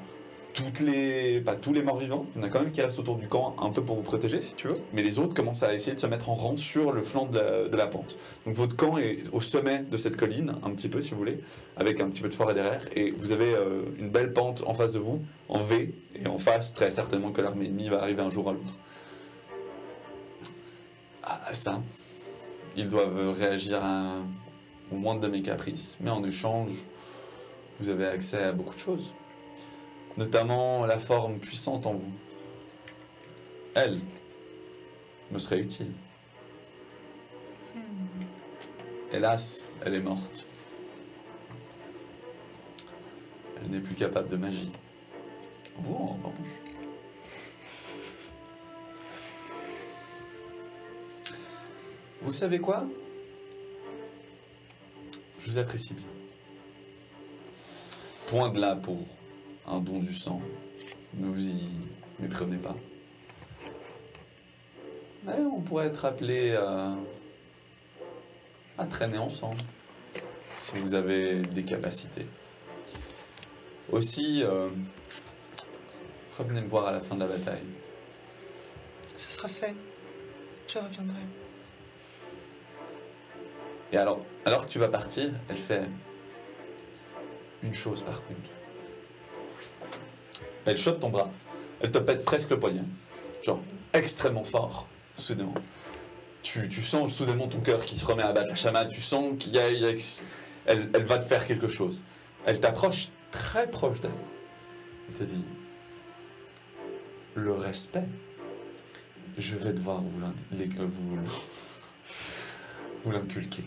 tous les morts vivants, il y en a quand même qui restent autour du camp un peu pour vous protéger si tu veux, mais les autres commencent à essayer de se mettre en rang sur le flanc de la pente. Donc votre camp est au sommet de cette colline, un petit peu si vous voulez, avec un petit peu de forêt derrière, et vous avez une belle pente en face de vous, en V, et en face, très certainement que l'armée ennemie va arriver un jour à l'autre. À ça, ils doivent réagir au moindre de mes caprices, mais en échange, vous avez accès à beaucoup de choses. Notamment la forme puissante en vous. Elle me serait utile. Hélas, elle est morte. Elle n'est plus capable de magie. Vous, en revanche. Vous savez quoi? Je vous apprécie bien. Point de là pour un don du sang. Ne vous y méprenez pas. Mais on pourrait être appelé à traîner ensemble, si vous avez des capacités. Aussi, revenez me voir à la fin de la bataille. Ce sera fait. Je reviendrai. Et alors que tu vas partir, elle fait une chose par contre. Elle chope ton bras, elle te pète presque le poignet, genre extrêmement fort, soudainement. Tu sens soudainement ton cœur qui se remet à battre la chamade, tu sens qu'il y a... Elle va te faire quelque chose. Elle t'approche très proche d'elle. Elle te dit, le respect, je vais devoir vous l'inculquer.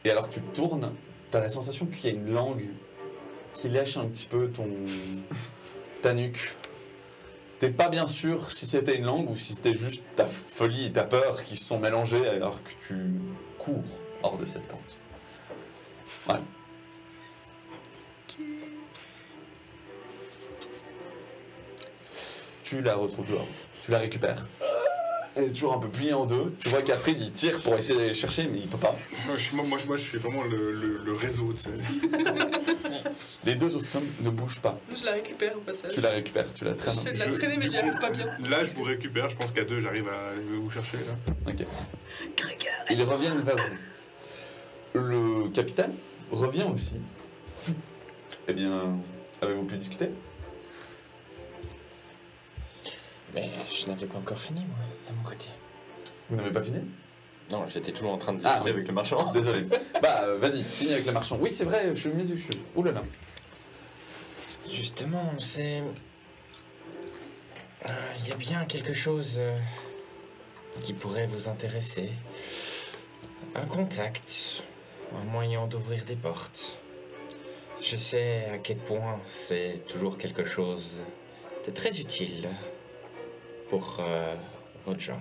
Et alors que tu te tournes, tu as la sensation qu'il y a une langue qui lèche un petit peu ta nuque. T'es pas bien sûr si c'était une langue ou si c'était juste ta folie et ta peur qui se sont mélangées alors que tu cours hors de cette tente. Ouais. Tu la retrouves dehors. Tu la récupères. Elle est toujours un peu pliée en deux. Tu vois qu'Afrid il tire pour essayer d'aller chercher, mais il peut pas. Moi, je fais vraiment le réseau, tu sais. Les deux autres hommes ne bougent pas. Je la récupère au passage. Tu la récupères, tu la traînes. J'essaie de la traîner, mais j'y arrive pas bien. Là, je vous récupère. Je pense qu'à deux, j'arrive à aller vous chercher, là. Ok. Ils reviennent vers vous. Le capitaine revient aussi. Eh bien, avez-vous pu discuter? Mais je n'avais pas encore fini, moi, de mon côté. Vous n'avez pas fini? Non, j'étais toujours en train de discuter avec le marchand. Désolé. Bah, vas-y, finis avec le marchand. Oui, c'est vrai, je suis mes excuses. Ouh là là. Justement, c'est... Il y a bien quelque chose qui pourrait vous intéresser. Un contact, un moyen d'ouvrir des portes. Je sais à quel point c'est toujours quelque chose de très utile pour votre genre.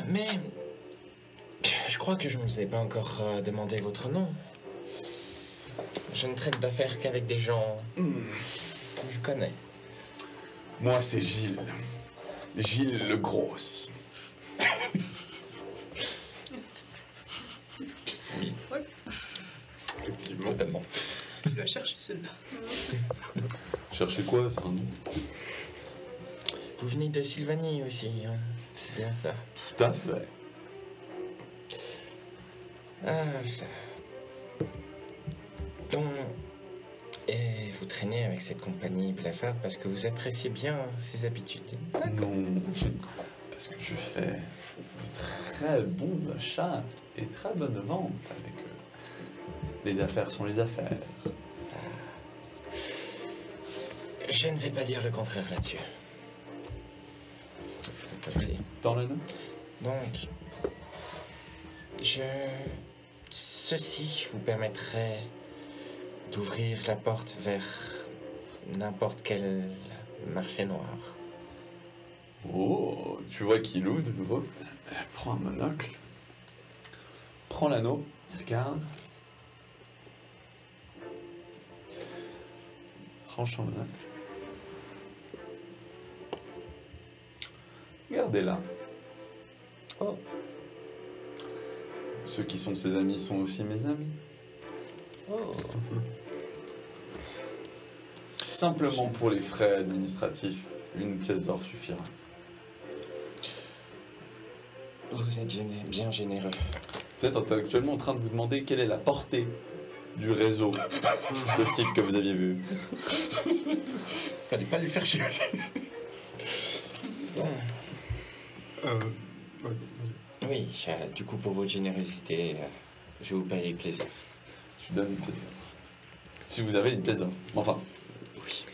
Mais je crois que je ne vous ai pas encore demandé votre nom. Je ne traite d'affaires qu'avec des gens que je connais. Moi, c'est Gilles. Gilles le Gros. Oui. Ouais. Effectivement. Totalement. Tu l'as cherché celle-là. Cherchez quoi, c'est un nom? Vous venez de Sylvanie aussi, hein? C'est bien ça. Tout à fait. Ça. Donc, et vous traînez avec cette compagnie blafarde parce que vous appréciez bien ses habitudes. Non, parce que je fais de très bons achats et très bonnes ventes avec les affaires sont les affaires. Je ne vais pas dire le contraire là-dessus. Dans le nom? Donc, ceci vous permettrait d'ouvrir la porte vers n'importe quel marché noir. Oh, tu vois qu'il ouvre de nouveau. Prends un monocle. Prends l'anneau. Regarde. Range son monocle. Regardez-la. Oh. Ceux qui sont ses amis sont aussi mes amis. Oh. Simplement pour les frais administratifs, une pièce d'or suffira. Vous êtes bien généreux. Vous êtes actuellement en train de vous demander quelle est la portée du réseau de ce type que vous aviez vu. Fallait pas lui faire chier. Ouais, vas-y. Oui, du coup, pour votre générosité, je vais vous payer avec plaisir. Tu donnes une pièce d'or. Si vous avez une pièce d'or. Enfin, Oui.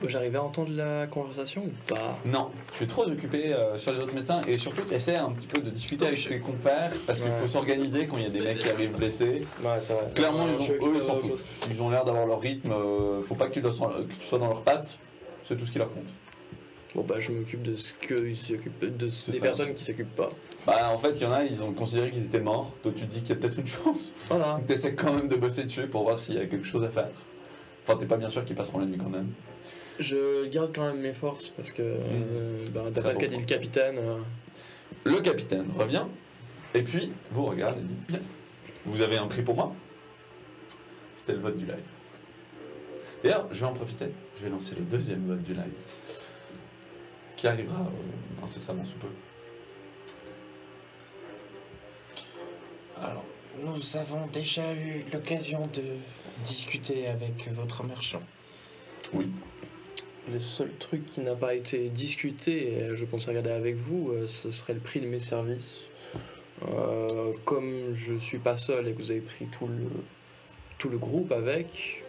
J'arrivais à entendre la conversation ou pas? non, tu es trop occupé sur les autres médecins et surtout tu essaies un petit peu de discuter avec tes compères parce qu'il faut s'organiser quand il y a des mecs qui arrivent blessés. Ouais, c'est vrai. Clairement, eux, ils s'en je- foutent. Ils ont l'air d'avoir leur rythme. Faut pas que tu sois dans leurs pattes. C'est tout ce qui leur compte. Bon bah je m'occupe de ce qu'ils s'occupent, des C'est ça. personnes qui s'occupent pas. Bah, en fait, il y en a, ils ont considéré qu'ils étaient morts. Toi, tu te dis qu'il y a peut-être une chance. Voilà. Donc, t'essaies quand même de bosser dessus pour voir s'il y a quelque chose à faire. Enfin, t'es pas bien sûr qu'ils passeront la nuit quand même. Je garde quand même mes forces parce que d'après ce qu'a dit le capitaine, Le capitaine revient et puis vous regarde et dit bien, vous avez un prix pour moi? C'était le vote du live. D'ailleurs, je vais en profiter. Je vais lancer le deuxième vote du live qui arrivera incessamment sous peu. Alors, nous avons déjà eu l'occasion de discuter avec votre marchand. Oui. le seul truc qui n'a pas été discuté, et je pense regarder avec vous, ce serait le prix de mes services. Comme je suis pas seul et que vous avez pris tout le groupe avec,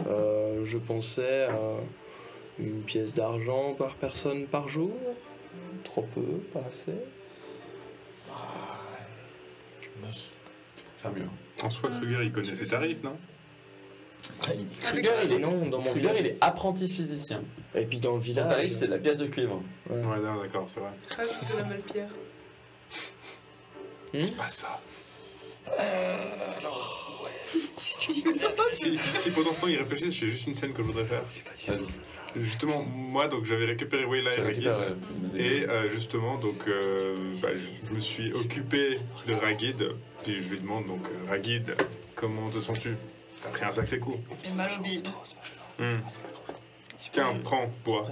je pensais à une pièce d'argent par personne par jour. Trop peu, pas assez. Faire mieux. En soi, Kruger, il connaît ses tarifs, non? Kruger, il est, Non, dans mon Kruger, village. il est apprenti physicien. Et puis dans le Son village. tarif, c'est de la pièce de cuivre. Ouais. Ouais, non, d'accord, c'est vrai. Rajoute de la malpierre. C'est pas ça. Si tu dis Si pendant ce temps, il réfléchit, j'ai juste une scène que je voudrais faire. Vas-y. Justement, moi, donc, j'avais récupéré Wayla Tu et Ragid. récupères Et justement, donc, je me suis occupé de Ragid. Et je lui demande, donc, Ragid, comment te sens-tu? T'as pris un sacré coup. J'ai mal au bide. Tiens, prends, bois.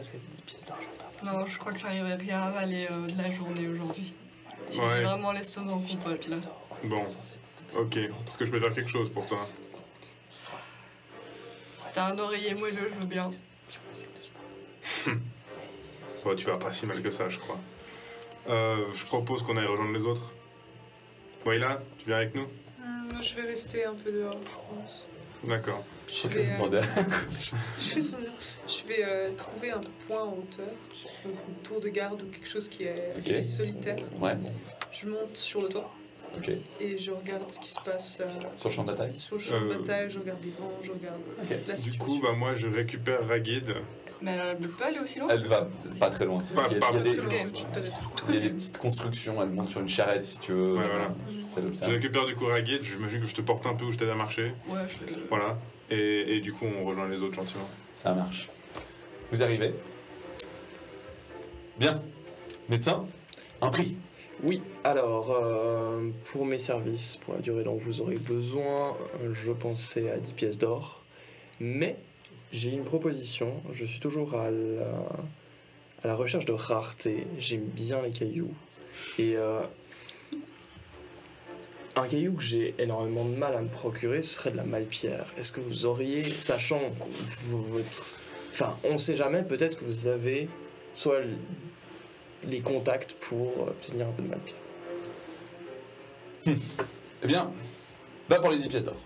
Non, je crois que j'arriverai rien à avaler de la journée aujourd'hui. J'ai Ouais. vraiment l'estomac en compote là. Bon, ok. Parce que je peux faire quelque chose pour toi. T'as un oreiller moelleux, je veux bien. Ouais, tu vas pas si mal que ça, je crois. Je propose qu'on aille rejoindre les autres. Wayla, tu viens avec nous? Je vais rester un peu dehors, je pense. D'accord. Je vais demander à- Je vais tourner. Je vais trouver un point en hauteur, donc une tour de garde ou quelque chose qui est assez solitaire. Ouais, Je monte sur le toit ok. et je regarde ce qui se passe Sur le champ de bataille. sur le champ de bataille, je regarde les vents, je regarde la Du situation. coup, moi, je récupère Ragid. Mais elle peut pas aller aussi loin. Elle va pas très loin. Pas- Il y a pas- des- Très bien, Ok. tu t'arrêtes. il y a des petites constructions, elle monte sur une charrette si tu veux. Ouais, voilà. Ça Je l'observe. récupère du coup Ragid, j'imagine que je te porte un peu ou je t'aide à marcher. Ouais, je le... Voilà. Et du coup, on rejoint les autres gentiment. Ça marche. Vous arrivez. Bien. Médecin, un prix. Oui, alors, pour mes services, pour la durée dont vous aurez besoin, je pensais à 10 pièces d'or. Mais j'ai une proposition. Je suis toujours à la recherche de rareté. J'aime bien les cailloux. Et un caillou que j'ai énormément de mal à me procurer, ce serait de la malpierre. Est-ce que vous auriez, sachant votre... Enfin, on ne sait jamais, peut-être que vous avez soit les contacts pour obtenir un peu de malpierre. Eh bien, va pour les 10 pièces d'or.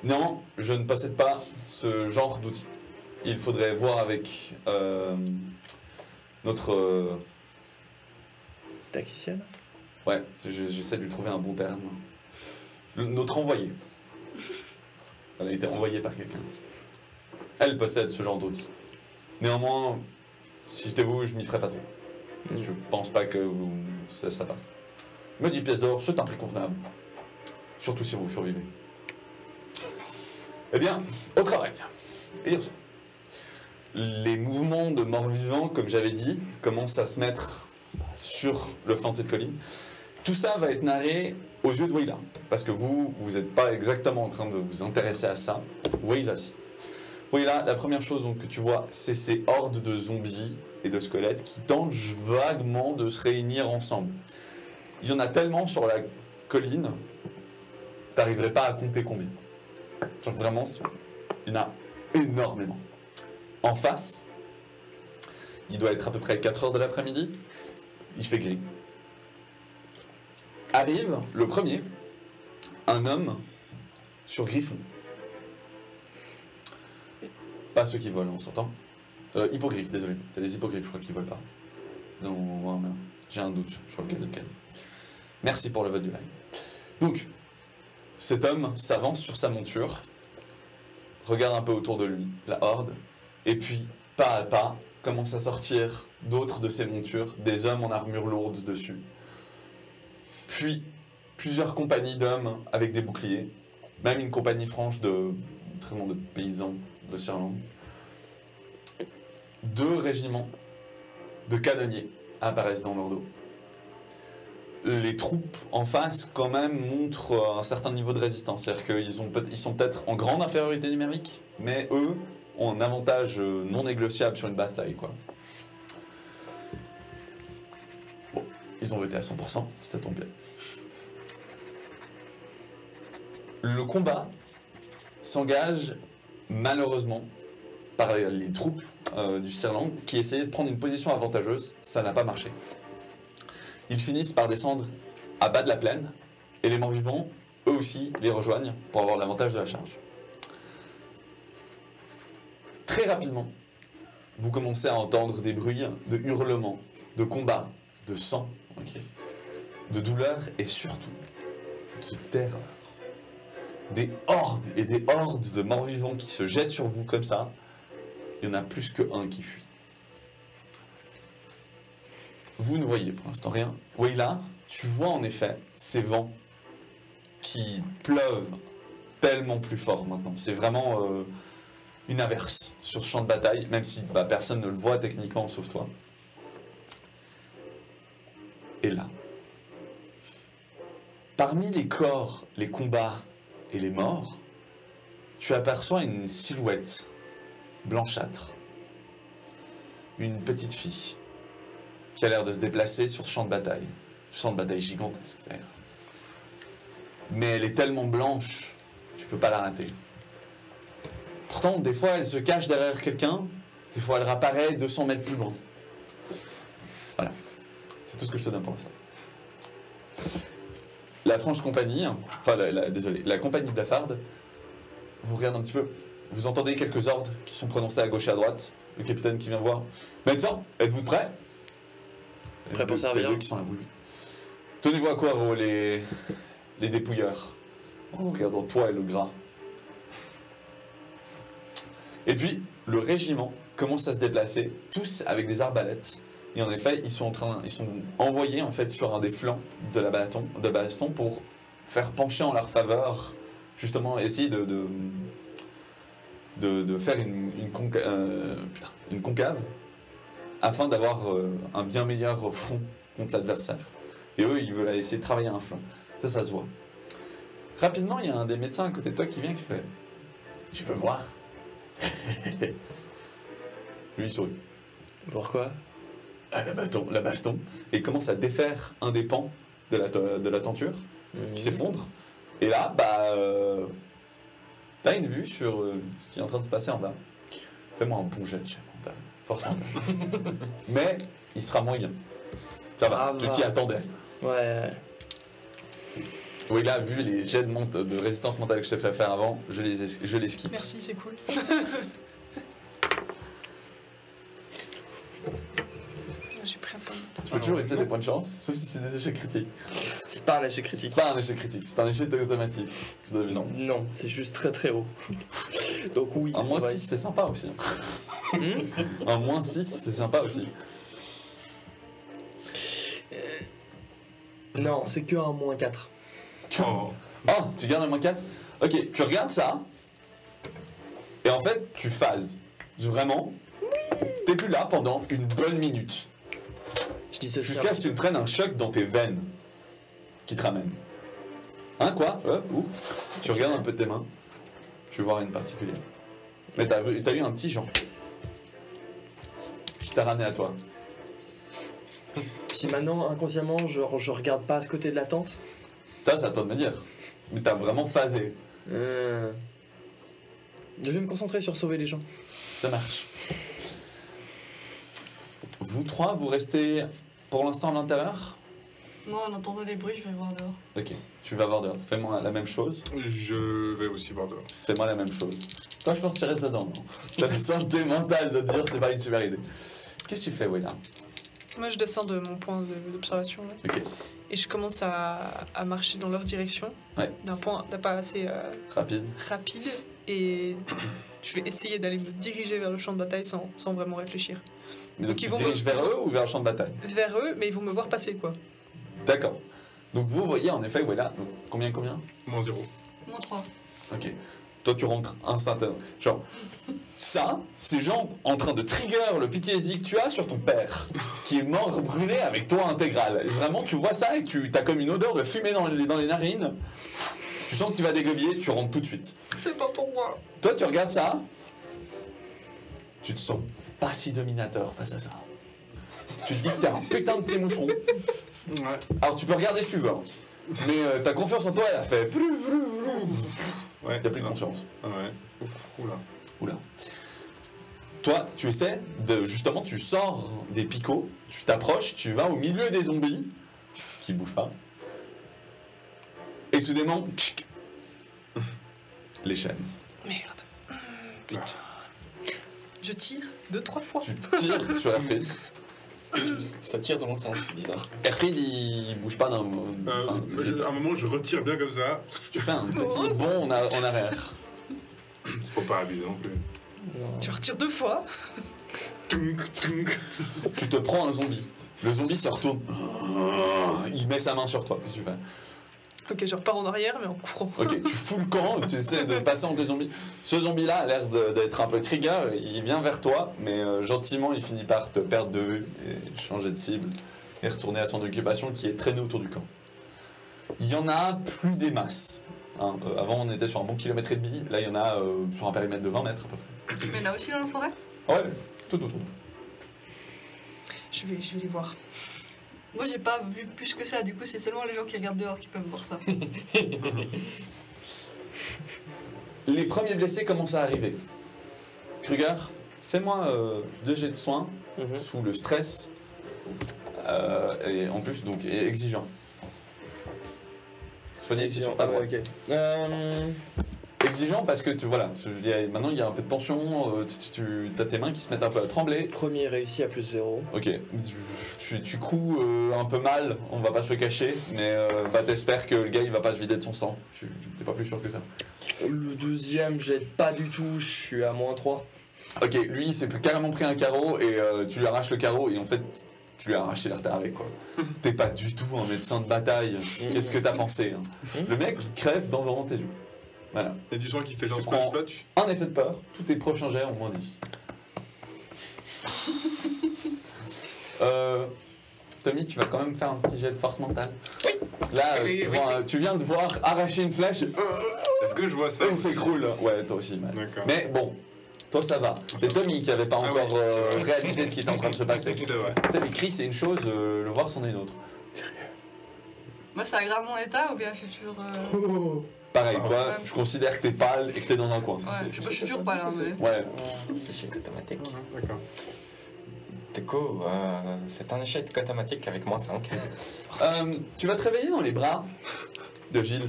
Non, je ne possède pas ce genre d'outils. Il faudrait voir avec notre... Tacticienne? ouais, j'essaie de lui trouver un bon terme. Notre envoyé. Elle a été envoyée par quelqu'un. Elle possède ce genre d'outils. Néanmoins, si j'étais vous, je m'y ferais pas trop. Je pense pas que ça passe. Mais 10 pièces d'or, c'est un prix convenable. Surtout si vous survivez. Eh bien, au travail. Et dire ça. Les mouvements de morts-vivants, comme j'avais dit, commencent à se mettre sur le flanc de cette colline. Tout ça va être narré aux yeux de Wayla. Parce que vous n'êtes pas exactement en train de vous intéresser à ça. Wayla, si. Wayla, la première chose donc, que tu vois, c'est ces hordes de zombies et de squelettes qui tentent vaguement de se réunir ensemble. Il y en a tellement sur la colline, t'arriverais pas à compter combien. Genre vraiment, il y en a énormément. En face, il doit être à peu près 4 heures de l'après-midi, il fait gris. Arrive le premier, un homme sur griffon. Pas ceux qui volent, on s'entend. Hippogriffes, désolé, c'est les hippogriffes, je crois, qui volent pas. Non, j'ai un doute sur lequel. Merci pour le vote du live. Donc, cet homme s'avance sur sa monture, regarde un peu autour de lui, la horde, et puis, pas à pas, commence à sortir d'autres de ses montures, des hommes en armure lourde dessus. Puis, plusieurs compagnies d'hommes avec des boucliers, même une compagnie franche de paysans de Sirland. 2 régiments de canonniers apparaissent dans leur dos. Les troupes en face, quand même, montrent un certain niveau de résistance. C'est-à-dire qu'ils sont peut-être en grande infériorité numérique, mais eux ont un avantage non négociable sur une bataille, quoi. Bon, ils ont voté à 100%, ça tombe bien. Le combat s'engage, malheureusement, par les troupes du Sirland qui essayaient de prendre une position avantageuse. Ça n'a pas marché. Ils finissent par descendre à bas de la plaine et les morts-vivants, eux aussi, les rejoignent pour avoir l'avantage de la charge. Très rapidement, vous commencez à entendre des bruits de hurlements, de combats, de sang, de douleur et surtout de terreur. Des hordes et des hordes de morts-vivants qui se jettent sur vous comme ça. Il y en a plus qu'un qui fuit. Vous ne voyez pour l'instant rien. Wayla, tu vois en effet ces vents qui pleuvent tellement plus fort maintenant. C'est vraiment une averse sur ce champ de bataille, même si personne ne le voit techniquement sauf toi. Et là, parmi les corps, les combats et les morts, tu aperçois une silhouette blanchâtre. Une petite fille qui a l'air de se déplacer sur ce champ de bataille. Champ de bataille gigantesque d'ailleurs. Mais elle est tellement blanche, tu peux pas la rater. Pourtant, des fois, elle se cache derrière quelqu'un, des fois, elle réapparaît 200 mètres plus loin. Voilà. C'est tout ce que je te donne pour l'instant. La franche compagnie, enfin, désolé, la compagnie blafarde, vous regarde un petit peu. Vous entendez quelques ordres qui sont prononcés à gauche et à droite. Le capitaine qui vient voir. Médecin, êtes-vous prêts? Prêt pour servir. Les deux qui sont là, oui. Tenez-vous à quoi, les dépouilleurs, en regardant toi et le gras. Et puis, le régiment commence à se déplacer, tous avec des arbalètes. Et en effet, ils sont envoyés en fait sur un des flancs de la baston pour faire pencher en leur faveur, justement essayer de faire une concave afin d'avoir un bien meilleur front contre l'adversaire. Et eux, ils veulent essayer de travailler un flanc. Ça se voit. Rapidement, il y a un des médecins à côté de toi qui vient et qui fait « Je veux voir. » Lui, il sourit. Voir quoi? La baston. Et il commence à défaire un des pans de la tenture qui s'effondre. Et là, t'as une vue sur ce qui est en train de se passer en bas. Fais-moi un bon jet de jet mental. Force mentale. Mais il sera moyen. Ça va, tu t'y attendais. Ouais. Oui, là, vu les jets de résistance mentale que je t'ai fait faire avant, je les skip. Merci, c'est cool. J'ai pris un point. Tu peux toujours utiliser des points de chance, sauf si c'est des échecs critiques. C'est pas un échec critique. C'est pas un échec critique, c'est un échec automatique. Je dois deviner. Non, c'est juste très très haut. Donc oui. Un moins ouais. 6, c'est sympa aussi. Un moins 6, c'est sympa aussi. Non, c'est que un moins 4. Oh. Ah, tu gardes un moins 4? Ok, tu regardes ça, et en fait, tu phases. Vraiment, t'es plus là pendant une bonne minute. Je dis ça Jusqu'à ce que tu te prennes un choc dans tes veines qui te ramène. Hein, quoi? Où? Tu regardes un peu tes mains. Tu veux voir une particulière. Mais t'as eu un petit Jean qui t'a ramené à toi. Si maintenant, inconsciemment, je regarde pas à ce côté de la tente. Ça, c'est à toi de me dire. Mais t'as vraiment phasé. Je vais me concentrer sur sauver les gens. Ça marche. Vous trois, vous restez pour l'instant à l'intérieur? Moi, en entendant les bruits, je vais voir dehors. Ok, tu vas voir dehors. Fais-moi la même chose. Je vais aussi voir dehors. Fais-moi la même chose. Toi, je pense que tu restes dedans, non? T'as la santé mentale de dire c'est pas une super idée. Qu'est-ce que tu fais, Willa? Moi, je descends de mon point d'observation là, Ok, et je commence à marcher dans leur direction, Ouais. d'un pas assez rapide. rapide, et je vais essayer d'aller me diriger vers le champ de bataille sans vraiment réfléchir. Mais Donc donc ils tu vont diriges vers eux ou vers le champ de bataille? Vers eux, mais ils vont me voir passer, quoi. D'accord. Donc vous voyez en effet, Willa, donc combien? Moins 0. Moins 3. Ok. Toi, tu rentres instantanément. Genre, ça, c'est genre en train de trigger le PTSD que tu as sur ton père, qui est mort brûlé avec toi intégral. Et vraiment, tu vois ça et tu as comme une odeur de fumée dans les narines. Tu sens que tu vas dégobier, tu rentres tout de suite. C'est pas pour moi. Toi, tu regardes ça, tu te sens pas si dominateur face à ça. Tu te dis que t'es un putain de petit moucheron. Ouais. Alors, tu peux regarder si tu veux, hein. Mais ta confiance en toi, elle a fait... Ouais. T'as plus de confiance. Ah ouais. Ouf. Oula. Oula. Toi, tu essaies de... Justement, tu sors des picots, tu t'approches, tu vas au milieu des zombies, qui bougent pas. Et soudainement... tchic, les chaînes. Merde. Putain. Je tire 2-3 fois. Tu tires sur Erfried. Ça tire dans l'autre sens, c'est bizarre. Erfried, il bouge pas d'un... enfin, À un moment, je retire bien comme ça. tu fais un petit bond en arrière. Faut pas abuser non plus. Tu retires 2 fois. Tunk, tunk. Tu te prends un zombie. Le zombie se retourne. Il met sa main sur toi. Qu'est-ce que tu fais? Ok, je repars en arrière, mais en courant. Ok, tu fous le camp, tu essaies de passer entre les zombies. Ce zombie-là a l'air d'être un peu trigger, il vient vers toi, mais gentiment, il finit par te perdre de vue et changer de cible et retourner à son occupation qui est traînée autour du camp. Il y en a plus des masses. Hein. Avant, on était sur un bon kilomètre et demi, là, il y en a sur un périmètre de 20 mètres à peu près. Mais là aussi dans la forêt? Ouais, tout autour. Je vais les voir. Moi, j'ai pas vu plus que ça. Du coup, c'est seulement les gens qui regardent dehors qui peuvent voir ça. Les premiers blessés commencent à arriver. Kruger, fais-moi 2 jets de soins sous le stress et en plus donc exigeant. Soignez ici sur ta droite. Ok. Exigeant parce que maintenant il y a un peu de tension, tu as tes mains qui se mettent un peu à trembler. Premier réussi à plus 0. Ok, tu couds un peu mal, on va pas se le cacher, mais t'espères que le gars il va pas se vider de son sang. T'es pas plus sûr que ça. Le deuxième, j'aide pas du tout, je suis à -3. Ok, lui il s'est carrément pris un carreau et tu lui arraches le carreau et en fait tu lui as arraché l'artère avec quoi. T'es pas du tout un médecin de bataille. Qu'est-ce que t'as pensé Le mec crève devant tes joues. Voilà. Il y a du sang qui fait genre Tu splash prends splash. un effet de peur, tous tes prochains jets ont -10. Tommy, tu vas quand même faire un petit jet de force mentale. Oui. Là, Oui, tu viens de voir arracher une flèche, Est-ce que je vois ça on s'écroule. Ouais, toi aussi. mal. D'accord. Mais bon, toi ça va. C'est Tommy qui avait pas Ah encore ouais. réalisé ce qui était en train de se passer. C'est vrai. Tu sais, les cris c'est une chose, le voir c'en est une autre. Moi, ça aggrave mon état ou bien je suis toujours. Pareil, toi, Ouais. je considère que t'es pâle et que t'es dans un coin. Ouais, je suis toujours pas là, mais. Ouais. Échec automatique. D'accord. Du coup, c'est un échec automatique avec -5. Tu vas te réveiller dans les bras de Gilles,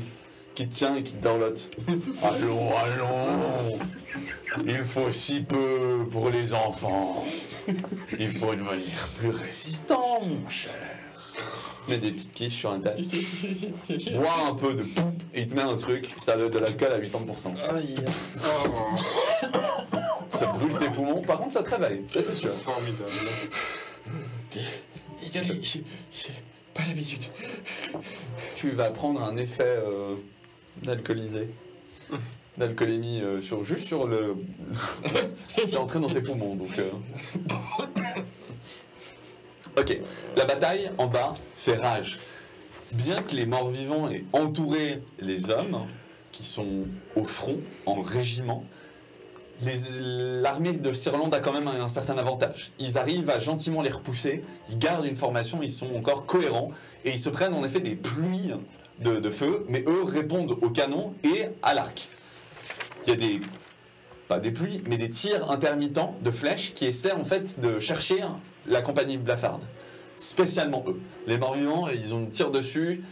qui te tient et qui te dorlote. Allons, allons. Il faut si peu pour les enfants. Il faut devenir plus résistant, mon cher. Mets des petites quiches sur un tas. Bois un peu de poupe et il te met un truc, ça a de l'alcool à 80%. Aïe. Oh, Ça brûle tes poumons, par contre ça te réveille, ça c'est sûr. formidable. Désolé, j'ai pas l'habitude. Tu vas prendre un effet d'alcoolisé, d'alcoolémie juste sur le. C'est entré dans tes poumons donc. Ok, la bataille en bas fait rage. Bien que les morts-vivants aient entouré les hommes qui sont au front, en régiment, l'armée de Sirland a quand même un certain avantage. Ils arrivent à gentiment les repousser, ils gardent une formation, ils sont encore cohérents et ils se prennent en effet des pluies de feu, mais eux répondent au canon et à l'arc. Il y a pas des pluies, mais des tirs intermittents de flèches qui essaient en fait de chercher la compagnie blafarde. Spécialement eux. Les morts-vivants, ils ont une tire dessus,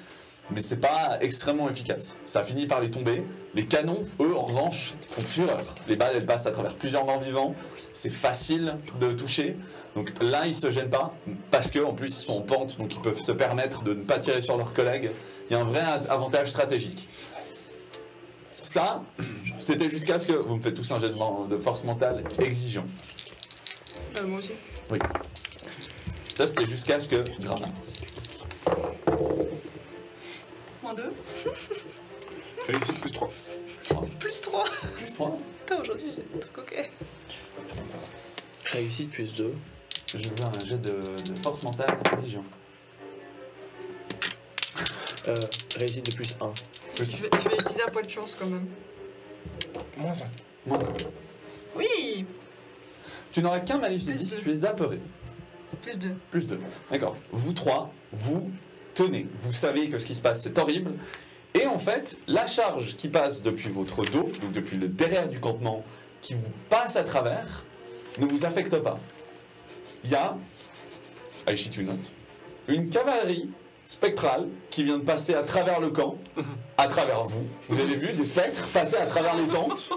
mais c'est pas extrêmement efficace. Ça finit par les tomber. Les canons, eux, en revanche, font fureur. Les balles, elles passent à travers plusieurs morts-vivants. C'est facile de toucher. Donc là, ils se gênent pas, parce qu'en plus, ils sont en pente, donc ils peuvent se permettre de ne pas tirer sur leurs collègues. Il y a un vrai avantage stratégique. Ça, c'était jusqu'à ce que vous me faites tous un jet de force mentale exigeant. Moi aussi. Oui. Ça, c'était jusqu'à ce que... Grave. -2. Réussite plus 3. Plus 3. Plus 3. Putain, aujourd'hui j'ai des trucs ok. Réussite plus 2. Je veux un jet de force mentale exigeant. Réussite de plus 1. Je vais utiliser un point de chance quand même. -1. Moins un. Oui. Tu n'auras qu'un malus de 10, tu es apeuré. Plus 2. Plus 2. D'accord. Vous trois, vous tenez. Vous savez que ce qui se passe, c'est horrible. Et en fait, la charge qui passe depuis votre dos, donc depuis le derrière du campement, qui vous passe à travers, ne vous affecte pas. Il y a, Aichi, tu notes, une cavalerie spectrale qui vient de passer à travers le camp, à travers vous. Vous avez vu des spectres passer à travers les tentes.